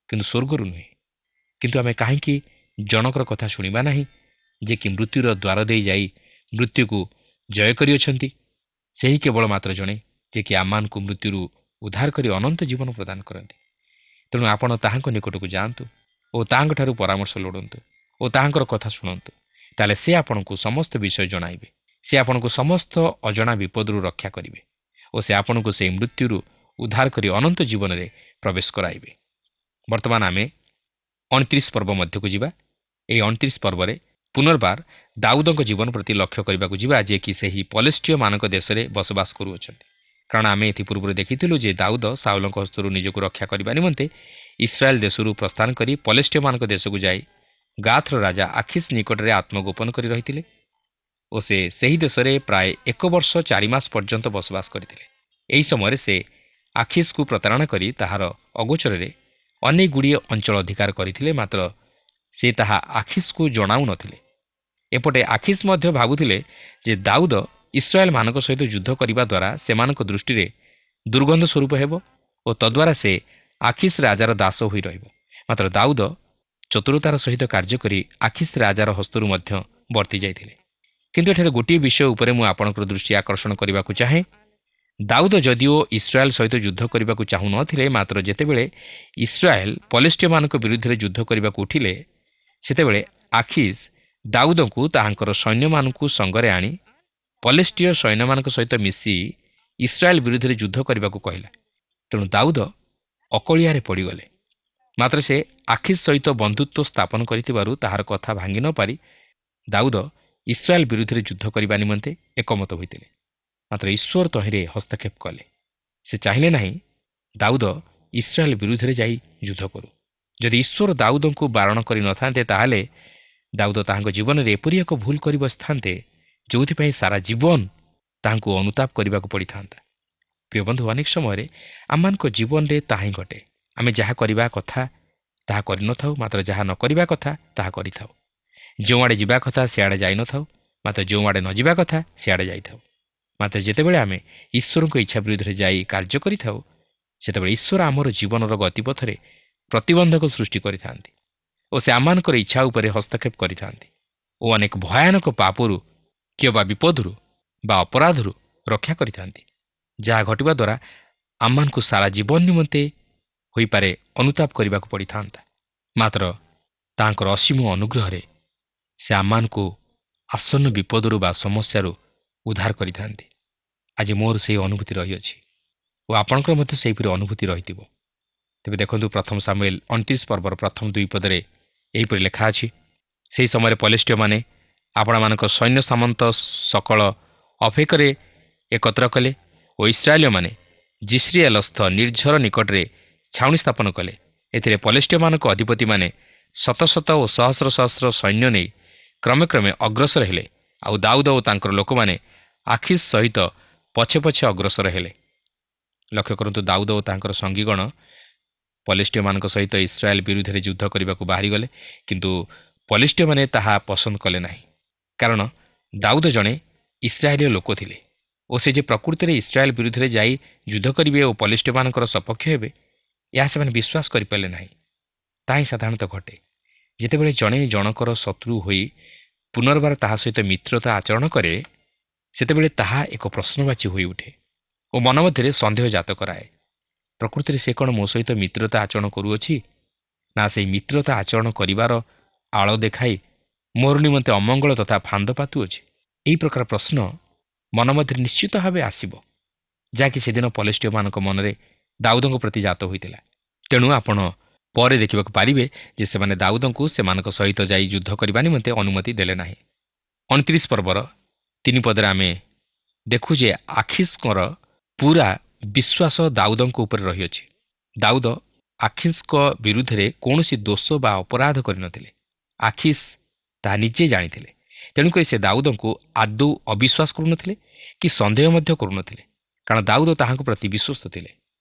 କିନ୍ତୁ ସ୍ୱର୍ଗରୁ ନୁହେଁ। କିନ୍ତୁ ଆମେ କାହିଁକି ଜଣକର କଥା ଶୁଣିବା ନାହିଁ, ଯେ କି ମୃତ୍ୟୁର ଦ୍ୱାର ଦେଇ ଯାଇ ମୃତ୍ୟୁକୁ ଜୟ କରିଅଛନ୍ତି? ସେହି କେବଳ ମାତ୍ର ଜଣେ ଯେ କି ଆମମାନଙ୍କୁ ମୃତ୍ୟୁରୁ ଉଦ୍ଧାର କରି ଅନନ୍ତ ଜୀବନ ପ୍ରଦାନ କରନ୍ତି। ତେଣୁ ଆପଣ ତାହାଙ୍କ ନିକଟକୁ ଯାଆନ୍ତୁ ଓ ତାହାଙ୍କଠାରୁ ପରାମର୍ଶ ଲୋଡ଼ନ୍ତୁ ଓ ତାହାଙ୍କର କଥା ଶୁଣନ୍ତୁ। ତାହେଲେ ସେ ଆପଣଙ୍କୁ ସମସ୍ତ ବିଷୟ ଜଣାଇବେ। ସେ ଆପଣଙ୍କୁ ସମସ୍ତ ଅଜଣା ବିପଦରୁ ରକ୍ଷା କରିବେ ଓ ସେ ଆପଣଙ୍କୁ ସେହି ମୃତ୍ୟୁରୁ ଉଦ୍ଧାର କରି ଅନନ୍ତ ଜୀବନରେ ପ୍ରବେଶ କରାଇବେ। ବର୍ତ୍ତମାନ ଆମେ 29 ପର୍ବ ମଧ୍ୟକୁ ଯିବା। ଏହି 29 ପର୍ବରେ ପୁନର୍ବାର ଦାଉଦଙ୍କ ଜୀବନ ପ୍ରତି ଲକ୍ଷ୍ୟ କରିବାକୁ ଯିବା, ଯିଏକି ସେହି ପଲେଷ୍ଟିୟମାନଙ୍କ ଦେଶରେ ବସବାସ କରୁଅଛନ୍ତି। କାରଣ ଆମେ ଏଥିପୂର୍ବରୁ ଦେଖିଥିଲୁ ଯେ ଦାଉଦ ସାଉଲଙ୍କ ହସ୍ତରୁ ନିଜକୁ ରକ୍ଷା କରିବା ନିମନ୍ତେ ଇସ୍ରାଏଲ ଦେଶରୁ ପ୍ରସ୍ଥାନ କରି ପଲେଷ୍ଟିୟମାନଙ୍କ ଦେଶକୁ ଯାଇ ଗାଥର ରାଜା ଆଖିସ୍ ନିକଟରେ ଆତ୍ମଗୋପନ କରି ରହିଥିଲେ ଓ ସେ ସେହି ଦେଶରେ ପ୍ରାୟ 1 ବର୍ଷ 4 ମାସ ପର୍ଯ୍ୟନ୍ତ ବସବାସ କରିଥିଲେ। ଏହି ସମୟରେ ସେ ଆଖିସ୍କୁ ପ୍ରତାରଣା କରି ତାହାର ଅଗୋଚରରେ ଅନେକ ଗୁଡ଼ିଏ ଅଞ୍ଚଳ ଅଧିକାର କରିଥିଲେ, ମାତ୍ର ସେ ତାହା ଆଖିସ୍କୁ ଜଣାଉନଥିଲେ। ଏପଟେ ଆଖିସ୍ ମଧ୍ୟ ଭାବୁଥିଲେ ଯେ ଦାଉଦ ଇସ୍ରାଏଲମାନଙ୍କ ସହିତ ଯୁଦ୍ଧ କରିବା ଦ୍ୱାରା ସେମାନଙ୍କ ଦୃଷ୍ଟିରେ ଦୁର୍ଗନ୍ଧ ସ୍ୱରୂପ ହେବ ଓ ତଦ୍ୱାରା ସେ ଆଖିସ୍ ରାଜାର ଦାସ ହୋଇ ରହିବ। ମାତ୍ର ଦାଉଦ ଚତୁରତାର ସହିତ କାର୍ଯ୍ୟ କରି ଆଖିସ୍ ରାଜାର ହସ୍ତରୁ ମଧ୍ୟ ବର୍ତ୍ତି ଯାଇଥିଲେ। କିନ୍ତୁ ଏଠାରେ ଗୋଟିଏ ବିଷୟ ଉପରେ ମୁଁ ଆପଣଙ୍କର ଦୃଷ୍ଟି ଆକର୍ଷଣ କରିବାକୁ ଚାହେଁ। ଦାଉଦ ଯଦିଓ ଇସ୍ରାଏଲ ସହିତ ଯୁଦ୍ଧ କରିବାକୁ ଚାହୁଁନଥିଲେ, ମାତ୍ର ଯେତେବେଳେ ଇସ୍ରାଏଲ ପଲିଷ୍ଟିୟମାନଙ୍କ ବିରୁଦ୍ଧରେ ଯୁଦ୍ଧ କରିବାକୁ ଉଠିଲେ, ସେତେବେଳେ ଆଖିସ୍ ଦାଉଦଙ୍କୁ ତାହାଙ୍କର ସୈନ୍ୟମାନଙ୍କୁ ସଙ୍ଗରେ ଆଣି ପଲିଷ୍ଟିୟ ସୈନ୍ୟମାନଙ୍କ ସହିତ ମିଶି ଇସ୍ରାଏଲ ବିରୁଦ୍ଧରେ ଯୁଦ୍ଧ କରିବାକୁ କହିଲା। ତେଣୁ ଦାଉଦ ଅକଳିଆରେ ପଡ଼ିଗଲେ। ମାତ୍ର ସେ ଆଖିସ୍ ସହିତ ବନ୍ଧୁତ୍ୱ ସ୍ଥାପନ କରିଥିବାରୁ ତାହାର କଥା ଭାଙ୍ଗି ନ ପାରି ଦାଉଦ ଇସ୍ରାଏଲ ବିରୁଦ୍ଧରେ ଯୁଦ୍ଧ କରିବା ନିମନ୍ତେ ଏକମତ ହୋଇଥିଲେ। ମାତ୍ର ଈଶ୍ୱର ତହିଁରେ ହସ୍ତକ୍ଷେପ କଲେ। ସେ ଚାହିଁଲେ ନାହିଁ ଦାଉଦ ଇସ୍ରାଏଲ ବିରୁଦ୍ଧରେ ଯାଇ ଯୁଦ୍ଧ କରୁ। ଯଦି ଈଶ୍ୱର ଦାଉଦଙ୍କୁ ବାରଣ କରିନଥାନ୍ତେ, ତାହେଲେ ଦାଉଦ ତାହାଙ୍କ ଜୀବନରେ ଏପରି ଏକ ଭୁଲ କରି ବସିଥାନ୍ତେ ଯେଉଁଥିପାଇଁ ସାରା ଜୀବନ ତାହାଙ୍କୁ ଅନୁତାପ କରିବାକୁ ପଡ଼ିଥାନ୍ତା। ପ୍ରିୟ ବନ୍ଧୁ, ଅନେକ ସମୟରେ ଆମମାନଙ୍କ ଜୀବନରେ ତାହା ହିଁ ଘଟେ। ଆମେ ଯାହା କରିବା କଥା ତାହା କରିନଥାଉ, ମାତ୍ର ଯାହା ନ କରିବା କଥା ତାହା କରିଥାଉ। ଯେଉଁଆଡ଼େ ଯିବା କଥା ସିଆଡ଼େ ଯାଇନଥାଉ, ମାତ୍ର ଯେଉଁଆଡ଼େ ନ ଯିବା କଥା ସିଆଡ଼େ ଯାଇଥାଉ। ମାତ୍ର ଯେତେବେଳେ ଆମେ ଈଶ୍ୱରଙ୍କ ଇଚ୍ଛା ବିରୁଦ୍ଧରେ ଯାଇ କାର୍ଯ୍ୟ କରିଥାଉ, ସେତେବେଳେ ଈଶ୍ୱର ଆମର ଜୀବନର ଗତିପଥରେ ପ୍ରତିବନ୍ଧକ ସୃଷ୍ଟି କରିଥାନ୍ତି ଓ ସେ ଆମମାନଙ୍କର ଇଚ୍ଛା ଉପରେ ହସ୍ତକ୍ଷେପ କରିଥାନ୍ତି ଓ ଅନେକ ଭୟାନକ ପାପରୁ କିମ୍ବା ବିପଦରୁ ବା ଅପରାଧରୁ ରକ୍ଷା କରିଥାନ୍ତି, ଯାହା ଘଟିବା ଦ୍ୱାରା ଆମମାନଙ୍କୁ ସାରା ଜୀବନ ନିମନ୍ତେ ହୋଇପାରେ ଅନୁତାପ କରିବାକୁ ପଡ଼ିଥାନ୍ତା। ମାତ୍ର ତାଙ୍କର ଅସୀମ ଅନୁଗ୍ରହରେ ସେ ଆମମାନଙ୍କୁ ଆସନ୍ନ ବିପଦରୁ ବା ସମସ୍ୟାରୁ ଉଦ୍ଧାର କରିଥାନ୍ତି। ଆଜି ମୋର ସେହି ଅନୁଭୂତି ରହିଅଛି ଓ ଆପଣଙ୍କର ମଧ୍ୟ ସେହିପରି ଅନୁଭୂତି ରହିଥିବ। ତେବେ ଦେଖନ୍ତୁ, ପ୍ରଥମ ସାମୁଏଲ 29 ପର୍ବର ପ୍ରଥମ 2 ପଦରେ ଏହିପରି ଲେଖା ଅଛି, ସେହି ସମୟରେ ପଲିଷ୍ଟିୟମାନେ ଆପଣମାନଙ୍କ ସୈନ୍ୟ ସାମନ୍ତ ସକଳ ଅଫେକରେ ଏକତ୍ର କଲେ ଓ ଇସ୍ରାଏଲୀୟମାନେ ଜିସ୍ରିଏଲସ୍ଥ ନିର୍ଝର ନିକଟରେ ଛାଉଣି ସ୍ଥାପନ କଲେ। ଏଥିରେ ପଲିଷ୍ଟିୟମାନଙ୍କ ଅଧିପତିମାନେ ଶତ ଶତ ଓ ସହସ୍ର ସହସ୍ର ସୈନ୍ୟ ନେଇ କ୍ରମେ କ୍ରମେ ଅଗ୍ରସର ହେଲେ, ଆଉ ଦାଉଦ ଓ ତାଙ୍କର ଲୋକମାନେ ଆଖିସ୍ ସହିତ ପଛେ ପଛେ ଅଗ୍ରସର ହେଲେ। ଲକ୍ଷ୍ୟ କରନ୍ତୁ, ଦାଉଦ ଓ ତାଙ୍କର ସଙ୍ଗୀଗଣ ପଲିଷ୍ଟିୟମାନଙ୍କ ସହିତ ଇସ୍ରାଏଲ ବିରୁଦ୍ଧରେ ଯୁଦ୍ଧ କରିବାକୁ ବାହାରିଗଲେ, କିନ୍ତୁ ପଲିଷ୍ଟିୟମାନେ ତାହା ପସନ୍ଦ କଲେ ନାହିଁ। କାରଣ ଦାଉଦ ଜଣେ ଇସ୍ରାଏଲୀୟ ଲୋକ ଥିଲେ ଓ ସେ ଯେ ପ୍ରକୃତିରେ ଇସ୍ରାଏଲ ବିରୁଦ୍ଧରେ ଯାଇ ଯୁଦ୍ଧ କରିବେ ଓ ପଲିଷ୍ଟିୟମାନଙ୍କର ସପକ୍ଷ ହେବେ, ଏହା ସେମାନେ ବିଶ୍ୱାସ କରିପାରିଲେ ନାହିଁ। ତାହା ହିଁ ସାଧାରଣତଃ ଘଟେ। ଯେତେବେଳେ ଜଣେ ଜଣକର ଶତ୍ରୁ ହୋଇ ପୁନର୍ବାର ତାହା ସହିତ ମିତ୍ରତା ଆଚରଣ କରେ, ସେତେବେଳେ ତାହା ଏକ ପ୍ରଶ୍ନବାଚୀ ହୋଇଉଠେ ଓ ମନ ମଧ୍ୟରେ ସନ୍ଦେହ ଜାତ କରାଏ। ପ୍ରକୃତିରେ ସେ କ'ଣ ମୋ ସହିତ ମିତ୍ରତା ଆଚରଣ କରୁଅଛି, ନା ସେହି ମିତ୍ରତା ଆଚରଣ କରିବାର ଆଳ ଦେଖାଇ ମୋର ନିମନ୍ତେ ଅମଙ୍ଗଳ ତଥା ଫାନ୍ଦ ପାତୁଅଛି? ଏହି ପ୍ରକାର ପ୍ରଶ୍ନ ମନ ମଧ୍ୟରେ ନିଶ୍ଚିତ ଭାବେ ଆସିବ, ଯାହାକି ସେଦିନ ପଲିଷ୍ଟିୟମାନଙ୍କ ମନରେ ଦାଉଦଙ୍କ ପ୍ରତି ଜାତ ହୋଇଥିଲା। ତେଣୁ ଆପଣ ପରେ ଦେଖିବାକୁ ପାରିବେ ଯେ ସେମାନେ ଦାଉଦଙ୍କୁ ସେମାନଙ୍କ ସହିତ ଯାଇ ଯୁଦ୍ଧ କରିବା ନିମନ୍ତେ ଅନୁମତି ଦେଲେ ନାହିଁ। 29 ପର୍ବର 3 ପଦରେ ଆମେ ଦେଖୁ ଯେ ଆଖିସ୍ଙ୍କର ପୁରା ବିଶ୍ୱାସ ଦାଉଦଙ୍କ ଉପରେ ରହିଅଛି। ଦାଉଦ ଆଖିସ୍ଙ୍କ ବିରୁଦ୍ଧରେ କୌଣସି ଦୋଷ ବା ଅପରାଧ କରିନଥିଲେ। ଆଖିସ୍ ତାହା ନିଜେ ଜାଣିଥିଲେ। ତେଣୁକରି ସେ ଦାଉଦଙ୍କୁ ଆଦୌ ଅବିଶ୍ୱାସ କରୁନଥିଲେ କି ସନ୍ଦେହ ମଧ୍ୟ କରୁନଥିଲେ, କାରଣ ଦାଉଦ ତାହାଙ୍କ ପ୍ରତି ବିଶ୍ୱସ୍ତ ଥିଲେ।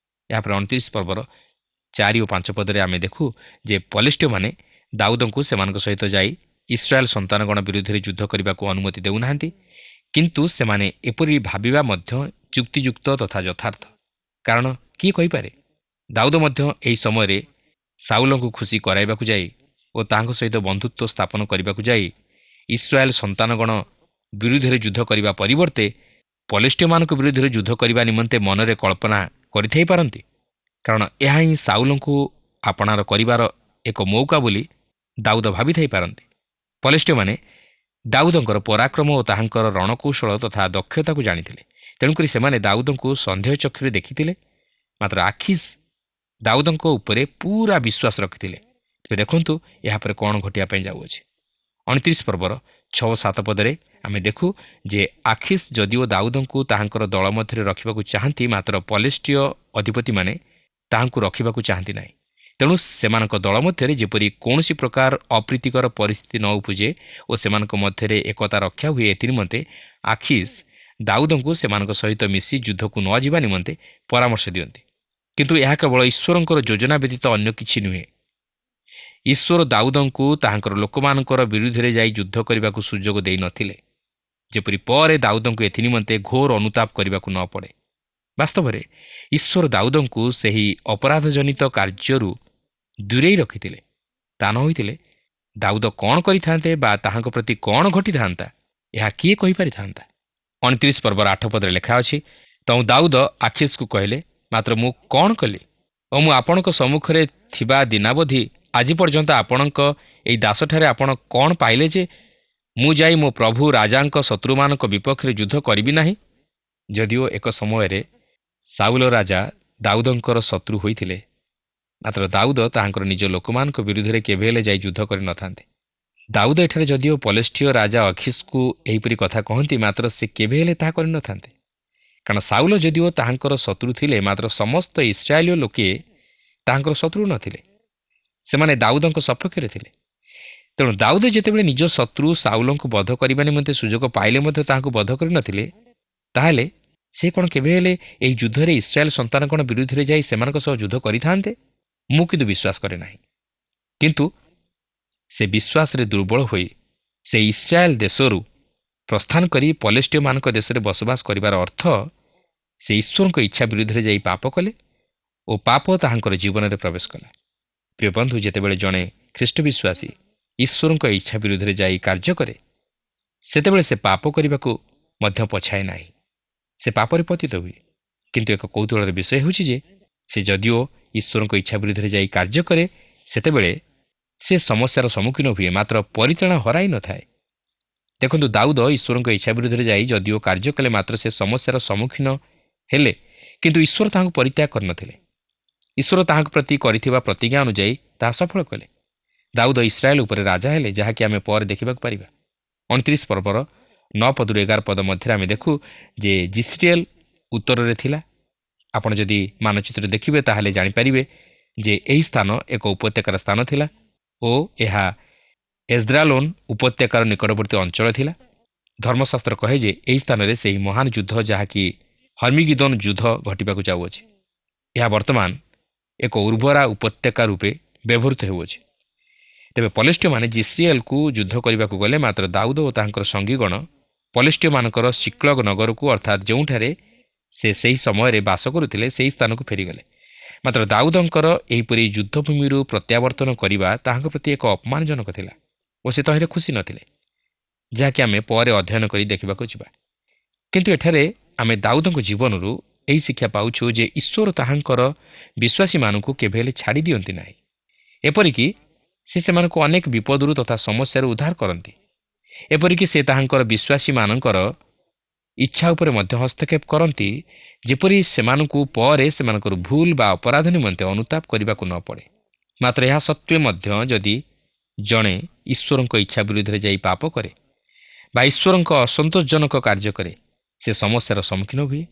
ଏହାପରେ 29 ପର୍ବର 4 ଓ 5 ପଦରେ ଆମେ ଦେଖୁ ଯେ ପଲିଷ୍ଟିୟମାନେ ଦାଉଦଙ୍କୁ ସେମାନଙ୍କ ସହିତ ଯାଇ ଇସ୍ରାଏଲ ସନ୍ତାନଗଣ ବିରୁଦ୍ଧରେ ଯୁଦ୍ଧ କରିବାକୁ ଅନୁମତି ଦେଉନାହାନ୍ତି। କିନ୍ତୁ ସେମାନେ ଏପରି ଭାବିବା ମଧ୍ୟ ଯୁକ୍ତିଯୁକ୍ତ ତଥା ଯଥାର୍ଥ। କାରଣ କିଏ କହିପାରେ, ଦାଉଦ ମଧ୍ୟ ଏହି ସମୟରେ ସାଉଲଙ୍କୁ ଖୁସି କରାଇବାକୁ ଯାଇ ଓ ତାଙ୍କ ସହିତ ବନ୍ଧୁତ୍ୱ ସ୍ଥାପନ କରିବାକୁ ଯାଇ ଇସ୍ରାଏଲ ସନ୍ତାନଗଣ ବିରୁଦ୍ଧରେ ଯୁଦ୍ଧ କରିବା ପରିବର୍ତ୍ତେ ପଲିଷ୍ଟିୟମାନଙ୍କ ବିରୁଦ୍ଧରେ ଯୁଦ୍ଧ କରିବା ନିମନ୍ତେ ମନରେ କଳ୍ପନା କରିଥାଇପାରନ୍ତି। କାରଣ ଏହା ହିଁ ସାଉଲଙ୍କୁ ଆପଣାର କରିବାର ଏକ ମୌକା ବୋଲି ଦାଉଦ ଭାବିଥାଇପାରନ୍ତି। ପଲିଷ୍ଟିୟମାନେ ଦାଉଦଙ୍କର ପରାକ୍ରମ ଓ ତାହାଙ୍କର ରଣକୌଶଳ ତଥା ଦକ୍ଷତାକୁ ଜାଣିଥିଲେ। ତେଣୁକରି ସେମାନେ ଦାଉଦଙ୍କୁ ସନ୍ଦେହ ଚକ୍ଷୁରେ ଦେଖିଥିଲେ। ମାତ୍ର ଆଖିସ୍ ଦାଉଦଙ୍କ ଉପରେ ପୁରା ବିଶ୍ୱାସ ରଖିଥିଲେ। ତେବେ ଦେଖନ୍ତୁ ଏହାପରେ କ'ଣ ଘଟିବା ପାଇଁ ଯାଉଅଛି। 29 ପର୍ବର 6-7 ପଦରେ ଆମେ ଦେଖୁ ଯେ ଆଖିସ୍ ଯଦିଓ ଦାଉଦଙ୍କୁ ତାହାଙ୍କର ଦଳ ମଧ୍ୟରେ ରଖିବାକୁ ଚାହାନ୍ତି, ମାତ୍ର ପଲିଷ୍ଟିୟ ଅଧିପତିମାନେ ତାହାଙ୍କୁ ରଖିବାକୁ ଚାହାନ୍ତି ନାହିଁ। ତେଣୁ ସେମାନଙ୍କ ଦଳ ମଧ୍ୟରେ ଯେପରି କୌଣସି ପ୍ରକାର ଅପ୍ରୀତିକର ପରିସ୍ଥିତି ନ ଉପୁଜେ ଓ ସେମାନଙ୍କ ମଧ୍ୟରେ ଏକତା ରକ୍ଷା ହୁଏ, ଏଥିନିମନ୍ତେ ଆଖିସ୍ ଦାଉଦଙ୍କୁ ସେମାନଙ୍କ ସହିତ ମିଶି ଯୁଦ୍ଧକୁ ନ ଯିବା ନିମନ୍ତେ ପରାମର୍ଶ ଦିଅନ୍ତି। କିନ୍ତୁ ଏହା କେବଳ ଈଶ୍ୱରଙ୍କର ଯୋଜନା ବ୍ୟତୀତ ଅନ୍ୟ କିଛି ନୁହେଁ। ଈଶ୍ୱର ଦାଉଦଙ୍କୁ ତାହାଙ୍କର ଲୋକମାନଙ୍କର ବିରୁଦ୍ଧରେ ଯାଇ ଯୁଦ୍ଧ କରିବାକୁ ସୁଯୋଗ ଦେଇନଥିଲେ, ଯେପରି ପରେ ଦାଉଦଙ୍କୁ ଏଥିନିମନ୍ତେ ଘୋର ଅନୁତାପ କରିବାକୁ ନ ପଡ଼େ। ବାସ୍ତବରେ ଈଶ୍ୱର ଦାଉଦଙ୍କୁ ସେହି ଅପରାଧଜନିତ କାର୍ଯ୍ୟରୁ ଦୂରେଇ ରଖିଥିଲେ। ତା ନ ହୋଇଥିଲେ ଦାଉଦ କ'ଣ କରିଥାନ୍ତେ ବା ତାହାଙ୍କ ପ୍ରତି କ'ଣ ଘଟିଥାନ୍ତା, ଏହା କିଏ କହିପାରିଥାନ୍ତା? 29 ପର୍ବର 8 ପଦରେ ଲେଖା ଅଛି, ତେଣୁ ଦାଉଦ ଆଖିସ୍କୁ କହିଲେ, ମାତ୍ର ମୁଁ କ'ଣ କଲି ଓ ମୁଁ ଆପଣଙ୍କ ସମ୍ମୁଖରେ ଥିବା ଦିନାବଧି ଆଜି ପର୍ଯ୍ୟନ୍ତ ଆପଣଙ୍କ ଏହି ଦାସଠାରେ ଆପଣ କ'ଣ ପାଇଲେ ଯେ ମୁଁ ଯାଇ ମୋ ପ୍ରଭୁ ରାଜାଙ୍କ ଶତ୍ରୁମାନଙ୍କ ବିପକ୍ଷରେ ଯୁଦ୍ଧ କରିବି ନାହିଁ? ଯଦିଓ ଏକ ସମୟରେ ସାଉଲ ରାଜା ଦାଉଦଙ୍କର ଶତ୍ରୁ ହୋଇଥିଲେ, ମାତ୍ର ଦାଉଦ ତାହାଙ୍କର ନିଜ ଲୋକମାନଙ୍କ ବିରୁଦ୍ଧରେ କେବେ ହେଲେ ଯାଇ ଯୁଦ୍ଧ କରିନଥାନ୍ତେ। ଦାଉଦ ଏଠାରେ ଯଦିଓ ପଲେଷ୍ଠୀୟ ରାଜା ଆଖିସ୍କୁ ଏହିପରି କଥା କହନ୍ତି, ମାତ୍ର ସେ କେବେ ହେଲେ ତାହା କରିନଥାନ୍ତେ। କାରଣ ସାଉଲ ଯଦିଓ ତାହାଙ୍କର ଶତ୍ରୁ ଥିଲେ, ମାତ୍ର ସମସ୍ତ ଇସ୍ରାଏଲୀୟ ଲୋକେ ତାହାଙ୍କର ଶତ୍ରୁ ନଥିଲେ, ସେମାନେ ଦାଉଦଙ୍କ ସପକ୍ଷରେ ଥିଲେ। ତେଣୁ ଦାଉଦ ଯେତେବେଳେ ନିଜ ଶତ୍ରୁ ସାଉଲଙ୍କୁ ବଧ କରିବା ନିମନ୍ତେ ସୁଯୋଗ ପାଇଲେ ମଧ୍ୟ ତାହାଙ୍କୁ ବଧ କରିନଥିଲେ, ତାହେଲେ ସେ କ'ଣ କେବେ ହେଲେ ଏହି ଯୁଦ୍ଧରେ ଇସ୍ରାଏଲ ସନ୍ତାନଗଣ ବିରୁଦ୍ଧରେ ଯାଇ ସେମାନଙ୍କ ସହ ଯୁଦ୍ଧ କରିଥାନ୍ତେ? ମୁଁ କିନ୍ତୁ ବିଶ୍ୱାସ କରେ ନାହିଁ। କିନ୍ତୁ ସେ ବିଶ୍ୱାସରେ ଦୁର୍ବଳ ହୋଇ ସେ ଇସ୍ରାଏଲ ଦେଶରୁ ପ୍ରସ୍ଥାନ କରି ପଲେଷ୍ଠୀୟମାନଙ୍କ ଦେଶରେ ବସବାସ କରିବାର ଅର୍ଥ ସେ ଈଶ୍ୱରଙ୍କ ଇଚ୍ଛା ବିରୁଦ୍ଧରେ ଯାଇ ପାପ କଲେ ଓ ପାପ ତାହାଙ୍କର ଜୀବନରେ ପ୍ରବେଶ କଲା। ପ୍ରିୟ ବନ୍ଧୁ, ଯେତେବେଳେ ଜଣେ ଖ୍ରୀଷ୍ଟ ବିଶ୍ୱାସୀ ଈଶ୍ୱରଙ୍କ ଇଚ୍ଛା ବିରୁଦ୍ଧରେ ଯାଇ କାର୍ଯ୍ୟ କରେ, ସେତେବେଳେ ସେ ପାପ କରିବାକୁ ମଧ୍ୟ ପଛାଏ ନାହିଁ। ସେ ପାପରେ ପତିତ ହୁଏ। କିନ୍ତୁ ଏକ କୌତୁହଳର ବିଷୟ ହେଉଛି ଯେ ସେ ଯଦିଓ ଈଶ୍ୱରଙ୍କ ଇଚ୍ଛା ବିରୁଦ୍ଧରେ ଯାଇ କାର୍ଯ୍ୟ କରେ, ସେତେବେଳେ ସେ ସମସ୍ୟାର ସମ୍ମୁଖୀନ ହୁଏ, ମାତ୍ର ପରିତ୍ରାଣ ହରାଇ ନଥାଏ। ଦେଖନ୍ତୁ, ଦାଉଦ ଈଶ୍ୱରଙ୍କ ଇଚ୍ଛା ବିରୁଦ୍ଧରେ ଯାଇ ଯଦିଓ କାର୍ଯ୍ୟ କଲେ, ମାତ୍ର ସେ ସମସ୍ୟାର ସମ୍ମୁଖୀନ ହେଲେ, କିନ୍ତୁ ଈଶ୍ୱର ତାହାଙ୍କୁ ପରିତ୍ୟାଗ କରିନଥିଲେ। ଈଶ୍ୱର ତାହାଙ୍କ ପ୍ରତି କରିଥିବା ପ୍ରତିଜ୍ଞା ଅନୁଯାୟୀ ତାହା ସଫଳ କଲେ। ଦାଉଦ ଇସ୍ରାଏଲ ଉପରେ ରାଜା ହେଲେ, ଯାହାକି ଆମେ ପରେ ଦେଖିବାକୁ ପାରିବା। 29 ପର୍ବର 9 ପଦରୁ 11 ପଦ ମଧ୍ୟରେ ଆମେ ଦେଖୁ ଯେ ଜିସ୍ରିଏଲ ଉତ୍ତରରେ ଥିଲା। ଆପଣ ଯଦି ମାନଚିତ୍ର ଦେଖିବେ ତାହେଲେ ଜାଣିପାରିବେ ଯେ ଏହି ସ୍ଥାନ ଏକ ଉପତ୍ୟକାର ସ୍ଥାନ ଥିଲା ଓ ଏହା ଏଜ୍ରାଲୋନ୍ ଉପତ୍ୟକାର ନିକଟବର୍ତ୍ତୀ ଅଞ୍ଚଳ ଥିଲା। ଧର୍ମଶାସ୍ତ୍ର କହେ ଯେ ଏହି ସ୍ଥାନରେ ସେହି ମହାନ ଯୁଦ୍ଧ, ଯାହାକି ହର୍ମିଗିଦୋନ୍ ଯୁଦ୍ଧ ଘଟିବାକୁ ଯାଉଅଛି। ଏହା ବର୍ତ୍ତମାନ ଏକ ଉର୍ବରା ଉପତ୍ୟକା ରୂପେ ବ୍ୟବହୃତ ହେଉଅଛି। ତେବେ ପଲେଷ୍ଠୀୟମାନେ ଜିସ୍ରିଏଲକୁ ଯୁଦ୍ଧ କରିବାକୁ ଗଲେ, ମାତ୍ର ଦାଉଦ ଓ ତାହାଙ୍କର ସଙ୍ଗୀଗଣ ପଲେଷ୍ଠୀୟମାନଙ୍କର ସିକ୍ଲଗ ନଗରକୁ, ଅର୍ଥାତ୍ ଯେଉଁଠାରେ ସେ ସେହି ସମୟରେ ବାସ କରୁଥିଲେ, ସେହି ସ୍ଥାନକୁ ଫେରିଗଲେ। ମାତ୍ର ଦାଉଦଙ୍କର ଏହିପରି ଯୁଦ୍ଧଭୂମିରୁ ପ୍ରତ୍ୟାବର୍ତ୍ତନ କରିବା ତାହାଙ୍କ ପ୍ରତି ଏକ ଅପମାନଜନକ ଥିଲା ଓ ସେ ତହିଁରେ ଖୁସି ନଥିଲେ, ଯାହାକି ଆମେ ପରେ ଅଧ୍ୟୟନ କରି ଦେଖିବାକୁ ଯିବା। କିନ୍ତୁ ଏଠାରେ ଆମେ ଦାଉଦଙ୍କ ଜୀବନରୁ ଏହି ଶିକ୍ଷା ପାଉଛୁ ଯେ ଈଶ୍ୱର ତାହାଙ୍କର ବିଶ୍ୱାସୀମାନଙ୍କୁ କେବେ ହେଲେ ଛାଡ଼ି ଦିଅନ୍ତି ନାହିଁ। ଏପରିକି ସେ ସେମାନଙ୍କୁ ଅନେକ ବିପଦରୁ ତଥା ସମସ୍ୟାରୁ ଉଦ୍ଧାର କରନ୍ତି। ଏପରିକି ସେ ତାହାଙ୍କର ବିଶ୍ୱାସୀମାନଙ୍କର ଇଚ୍ଛା ଉପରେ ମଧ୍ୟ ହସ୍ତକ୍ଷେପ କରନ୍ତି, ଯେପରି ସେମାନଙ୍କୁ ପରେ ସେମାନଙ୍କର ଭୁଲ ବା ଅପରାଧ ନିମନ୍ତେ ଅନୁତାପ କରିବାକୁ ନ ପଡ଼େ। ମାତ୍ର ଏହା ସତ୍ତ୍ୱେ ମଧ୍ୟ ଯଦି ଜଣେ ଈଶ୍ୱରଙ୍କ ଇଚ୍ଛା ବିରୁଦ୍ଧରେ ଯାଇ ପାପ କରେ ବା ଈଶ୍ୱରଙ୍କ ଅସନ୍ତୋଷଜନକ କାର୍ଯ୍ୟ କରେ, ସେ ସମସ୍ୟାର ସମ୍ମୁଖୀନ ହୁଏ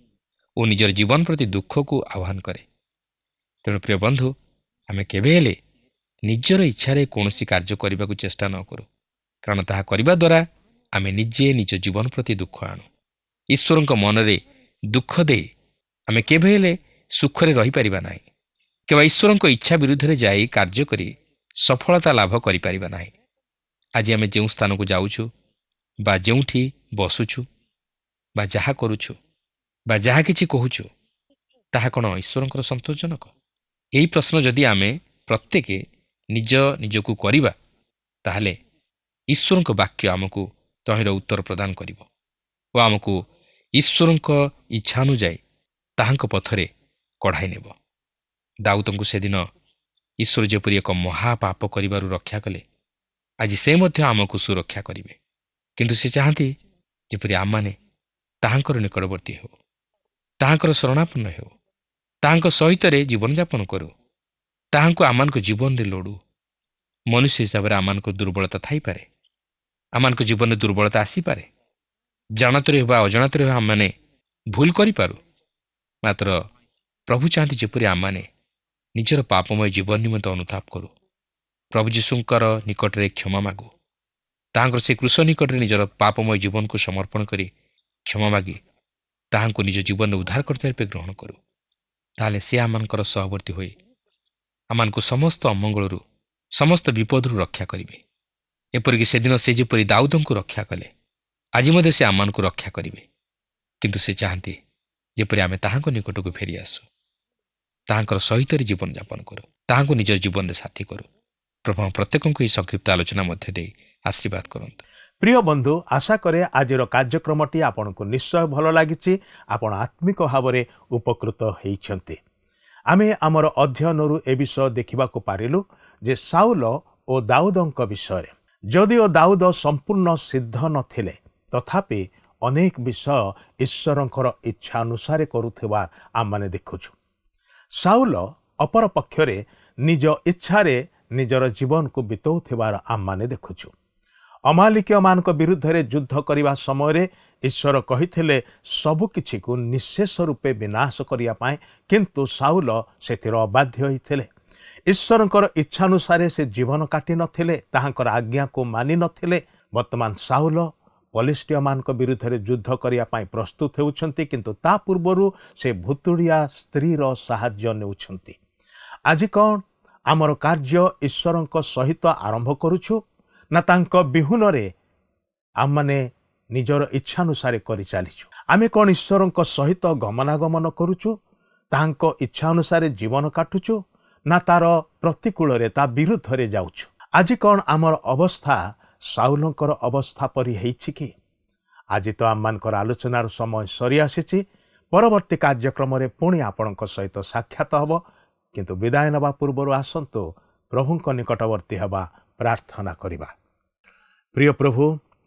ଓ ନିଜର ଜୀବନ ପ୍ରତି ଦୁଃଖକୁ ଆହ୍ୱାନ କରେ। ତେଣୁ ପ୍ରିୟ ବନ୍ଧୁ, ଆମେ କେବେ ହେଲେ ନିଜର ଇଚ୍ଛାରେ କୌଣସି କାର୍ଯ୍ୟ କରିବାକୁ ଚେଷ୍ଟା ନ କରୁ, କାରଣ ତାହା କରିବା ଦ୍ୱାରା ଆମେ ନିଜେ ନିଜ ଜୀବନ ପ୍ରତି ଦୁଃଖ ଆଣୁ। ଈଶ୍ୱରଙ୍କ ମନରେ ଦୁଃଖ ଦେଇ ଆମେ କେବେ ହେଲେ ସୁଖରେ ରହିପାରିବା ନାହିଁ। କେବଳ ଈଶ୍ୱରଙ୍କ ଇଚ୍ଛା ବିରୁଦ୍ଧରେ ଯାଇ କାର୍ଯ୍ୟ କରି ସଫଳତା ଲାଭ କରିପାରିବା ନାହିଁ। ଆଜି ଆମେ ଯେଉଁ ସ୍ଥାନକୁ ଯାଉଛୁ ବା ଯେଉଁଠି ବସୁଛୁ ବା ଯାହା କରୁଛୁ ବା ଯାହା କିଛି କହୁଛୁ, ତାହା କ'ଣ ଈଶ୍ୱରଙ୍କର ସନ୍ତୋଷଜନକ? ଏହି ପ୍ରଶ୍ନ ଯଦି ଆମେ ପ୍ରତ୍ୟେକ ନିଜକୁ କରିବା, ତାହେଲେ ଈଶ୍ୱରଙ୍କ ବାକ୍ୟ ଆମକୁ ତହିଁର ଉତ୍ତର ପ୍ରଦାନ କରିବ ଓ ଆମକୁ ଈଶ୍ୱରଙ୍କ ଇଚ୍ଛା ଅନୁଯାୟୀ ତାହାଙ୍କ ପଥରେ କଢ଼ାଇ ନେବ। ଦାଉଦଙ୍କୁ ସେଦିନ ଈଶ୍ୱର ଯେପରି ଏକ ମହାପାପ କରିବାରୁ ରକ୍ଷା କଲେ, ଆଜି ସେ ମଧ୍ୟ ଆମକୁ ସୁରକ୍ଷା କରିବେ। କିନ୍ତୁ ସେ ଚାହାନ୍ତି ଯେପରି ଆମମାନେ ତାହାଙ୍କର ନିକଟବର୍ତ୍ତୀ ହେଉ, ତାହାଙ୍କର ଶରଣାପନ୍ନ ହେଉ, ତାହାଙ୍କ ସହିତରେ ଜୀବନଯାପନ କରୁ, ତାହାଙ୍କୁ ଆମମାନଙ୍କ ଜୀବନରେ ଲୋଡ଼ୁ। ମନୁଷ୍ୟ ହିସାବରେ ଆମମାନଙ୍କ ଦୁର୍ବଳତା ଥାଇପାରେ, ଆମମାନଙ୍କ ଜୀବନରେ ଦୁର୍ବଳତା ଆସିପାରେ, ଜାଣତରେ ହେଉ ବା ଅଜାଣତରେ ହେଉ ଆମମାନେ ଭୁଲ କରିପାରୁ। ମାତ୍ର ପ୍ରଭୁ ଚାହାନ୍ତି ଯେପରି ଆମମାନେ ନିଜର ପାପମୟ ଜୀବନ ନିମନ୍ତେ ଅନୁତାପ କରୁ। ପ୍ରଭୁ ଯୀଶୁଙ୍କର ନିକଟରେ କ୍ଷମା ମାଗୁ। ତାହାଙ୍କର ସେ କୃଷ ନିକଟରେ ନିଜର ପାପମୟ ଜୀବନକୁ ସମର୍ପଣ କରି କ୍ଷମା ମାଗି ତାହାଙ୍କୁ ନିଜ ଜୀବନରେ ଉଦ୍ଧାରକର୍ତ୍ତା ରୂପେ ଗ୍ରହଣ କରୁ। ତାହେଲେ ସେ ଆମମାନଙ୍କର ସହବର୍ତ୍ତୀ ହୋଇ ଆମମାନଙ୍କୁ ସମସ୍ତ ଅମଙ୍ଗଳରୁ ସମସ୍ତ ବିପଦରୁ ରକ୍ଷା କରିବେ। ଏପରିକି ସେଦିନ ସେ ଯେପରି ଦାଉଦଙ୍କୁ ରକ୍ଷା କଲେ, ଆଜି ମଧ୍ୟ ସେ ଆମମାନଙ୍କୁ ରକ୍ଷା କରିବେ। କିନ୍ତୁ ସେ ଚାହାନ୍ତି ଯେପରି ଆମେ ତାହାଙ୍କ ନିକଟକୁ ଫେରିଆସୁ, ତାହାଙ୍କର ସହିତରେ ଜୀବନଯାପନ କରୁ, ତାହାଙ୍କୁ ନିଜର ଜୀବନରେ ସାଥୀ କରୁ। ପ୍ରଭୁ ପ୍ରତ୍ୟେକଙ୍କୁ ଏହି ସଂକ୍ଷିପ୍ତ ଆଲୋଚନା ମଧ୍ୟ ଦେଇ ଆଶୀର୍ବାଦ କରନ୍ତୁ। প্রিয় বন্ধু, আশা করে আজর কার্যক্রমটি আপনার নিশ্চয় ভাল লাগিছি। আপনার আত্মিক ভাবে উপকৃত হয়েছেন। আমি আমার অধ্যয়নর এ বিষয় দেখা পারিলু যে সাউল ও দাউদଙ୍କ বিষয়ে যদিও দাউদ সম্পূর্ণ সিদ্ধ নথিলে তথাপি অনেক বিষয় ঈশ্বরଙ୍କର ইচ্ছা অনুসারে করুথিবার আমমানে দেখুছু। সাউল অপর পক্ষরে নিজ ইচ্ছারে নিজর জীবনকু বিতাউথিবার আমমানে দেখুছু। ଅମାଲିକୀୟମାନଙ୍କ ବିରୁଦ୍ଧରେ ଯୁଦ୍ଧ କରିବା ସମୟରେ ଈଶ୍ୱର କହିଥିଲେ ସବୁକିଛିକୁ ନିଃଶେଷ ରୂପେ ବିନାଶ କରିବା ପାଇଁ, କିନ୍ତୁ ସାଉଲ ସେଥିରେ ଅବାଧ୍ୟ ହୋଇଥିଲେ। ଈଶ୍ୱରଙ୍କର ଇଚ୍ଛାନୁସାରେ ସେ ଜୀବନ କାଟି ନଥିଲେ, ତାହାଙ୍କର ଆଜ୍ଞାକୁ ମାନି ନଥିଲେ। ବର୍ତ୍ତମାନ ସାଉଲ ପଲିଷ୍ଟିୟମାନଙ୍କ ବିରୁଦ୍ଧରେ ଯୁଦ୍ଧ କରିବା ପାଇଁ ପ୍ରସ୍ତୁତ ହେଉଛନ୍ତି, କିନ୍ତୁ ତା ପୂର୍ବରୁ ସେ ଭୁତୁଡ଼ିଆ ସ୍ତ୍ରୀର ସାହାଯ୍ୟ ନେଉଛନ୍ତି। ଆଜି କ'ଣ ଆମର କାର୍ଯ୍ୟ ଈଶ୍ୱରଙ୍କ ସହିତ ଆରମ୍ଭ କରୁଛୁ ନା ତାଙ୍କ ବିହୁନରେ ଆମମାନେ ନିଜର ଇଚ୍ଛାନୁସାରେ କରି ଚାଲିଛୁ? ଆମେ କ'ଣ ଈଶ୍ୱରଙ୍କ ସହିତ ଗମନାଗମନ କରୁଛୁ, ତାହାଙ୍କ ଇଚ୍ଛା ଅନୁସାରେ ଜୀବନ କାଟୁଛୁ, ନା ତାର ପ୍ରତିକୂଳରେ ତା ବିରୁଦ୍ଧରେ ଯାଉଛୁ? ଆଜି କ'ଣ ଆମର ଅବସ୍ଥା ସାଉଲଙ୍କର ଅବସ୍ଥା ପରି ହେଇଛି କି? ଆଜି ତ ଆମମାନଙ୍କର ଆଲୋଚନାର ସମୟ ସରି ଆସିଛି। ପରବର୍ତ୍ତୀ କାର୍ଯ୍ୟକ୍ରମରେ ପୁଣି ଆପଣଙ୍କ ସହିତ ସାକ୍ଷାତ ହେବ, କିନ୍ତୁ ବିଦାୟ ନେବା ପୂର୍ବରୁ ଆସନ୍ତୁ ପ୍ରଭୁଙ୍କ ନିକଟବର୍ତ୍ତୀ ହେବା, ପ୍ରାର୍ଥନା କରିବା। ପ୍ରିୟ ପ୍ରଭୁ,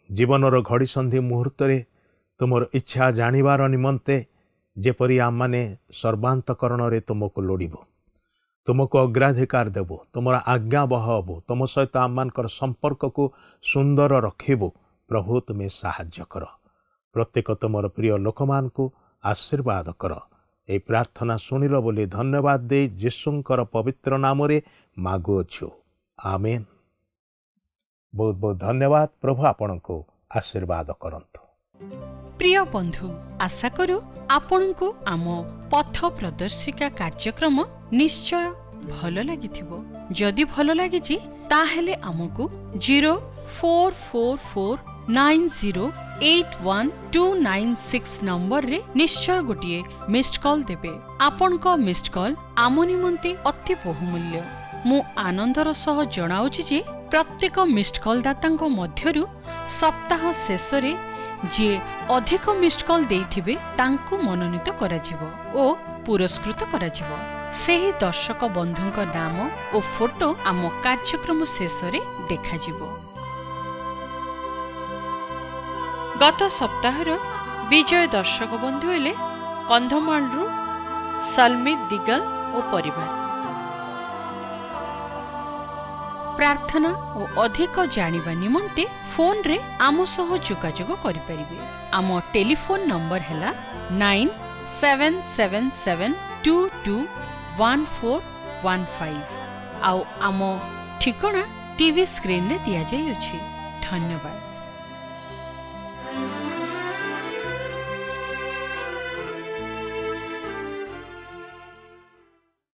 ଜୀବନର ଘଡ଼ିସନ୍ଧି ମୁହୂର୍ତ୍ତରେ ତୁମର ଇଚ୍ଛା ଜାଣିବାର ନିମନ୍ତେ ଯେପରି ଆମମାନେ ସର୍ବାନ୍ତକରଣରେ ତୁମକୁ ଲୋଡ଼ିବୁ, ତୁମକୁ ଅଗ୍ରାଧିକାର ଦେବୁ, ତୁମର ଆଜ୍ଞାବହ ହେବୁ, ତୁମ ସହିତ ଆମମାନଙ୍କର ସମ୍ପର୍କକୁ ସୁନ୍ଦର ରଖିବୁ। ପ୍ରଭୁ ତୁମେ ସାହାଯ୍ୟ କର। ପ୍ରତ୍ୟେକ ତୁମର ପ୍ରିୟ ଲୋକମାନଙ୍କୁ ଆଶୀର୍ବାଦ କର। ଏହି ପ୍ରାର୍ଥନା ଶୁଣିଲ ବୋଲି ଧନ୍ୟବାଦ ଦେଇ ଯୀଶୁଙ୍କର ପବିତ୍ର ନାମରେ ମାଗୁଅଛୁ, ଆମେନ୍। ବହୁତ ବହୁତ ଧନ୍ୟବାଦ। ପ୍ରଭୁ ଆପଣଙ୍କୁ ଆଶୀର୍ବାଦ କରନ୍ତୁ। ପ୍ରିୟ ବନ୍ଧୁ, ଆଶା କରୁ ଆପଣଙ୍କୁ ଆମ ପଥ ପ୍ରଦର୍ଶିକା କାର୍ଯ୍ୟକ୍ରମ ନିଶ୍ଚୟ ଭଲ ଲାଗିଥିବ। ଯଦି ଭଲ ଲାଗିଛି ତାହେଲେ ଆମକୁ 044490812996 ନମ୍ବରରେ ନିଶ୍ଚୟ ଗୋଟିଏ ମିସ୍ଡ କଲ୍ ଦେବେ। ଆପଣଙ୍କ ମିସ୍ଡ କଲ୍ ଆମ ନିମନ୍ତେ ଅତି ବହୁମୂଲ୍ୟ। ମୁଁ ଆନନ୍ଦର ସହ ଜଣାଉଛି ଯେ ପ୍ରତ୍ୟେକ ମିସ୍ଡ କଲ୍ ଦାତାଙ୍କ ମଧ୍ୟରୁ ସପ୍ତାହ ଶେଷରେ ଯିଏ ଅଧିକ ମିସ୍ଡ କଲ୍ ଦେଇଥିବେ ତାଙ୍କୁ ମନୋନୀତ କରାଯିବ ଓ ପୁରସ୍କୃତ କରାଯିବ। ସେହି ଦର୍ଶକ ବନ୍ଧୁଙ୍କ ନାମ ଓ ଫଟୋ ଆମ କାର୍ଯ୍ୟକ୍ରମ ଶେଷରେ ଦେଖାଯିବ। ଗତ ସପ୍ତାହର ବିଜୟ ଦର୍ଶକ ବନ୍ଧୁ ହେଲେ କନ୍ଧମାଳରୁ ସଲମିତ ଦିଗଲ ଓ ପରିବାର। ପ୍ରାର୍ଥନା ଓ ଅଧିକ ଜାଣିବା ନିମନ୍ତେ ଫୋନରେ ଆମ ସହ ଯୋଗାଯୋଗ କରିପାରିବେ। ଆମ ଟେଲିଫୋନ ନମ୍ବର ହେଲା 9777221415 ଆଉ ଆମ ଠିକଣା ଟିଭି ସ୍କ୍ରିନରେ ଦିଆଯାଇଅଛି। ଧନ୍ୟବାଦ।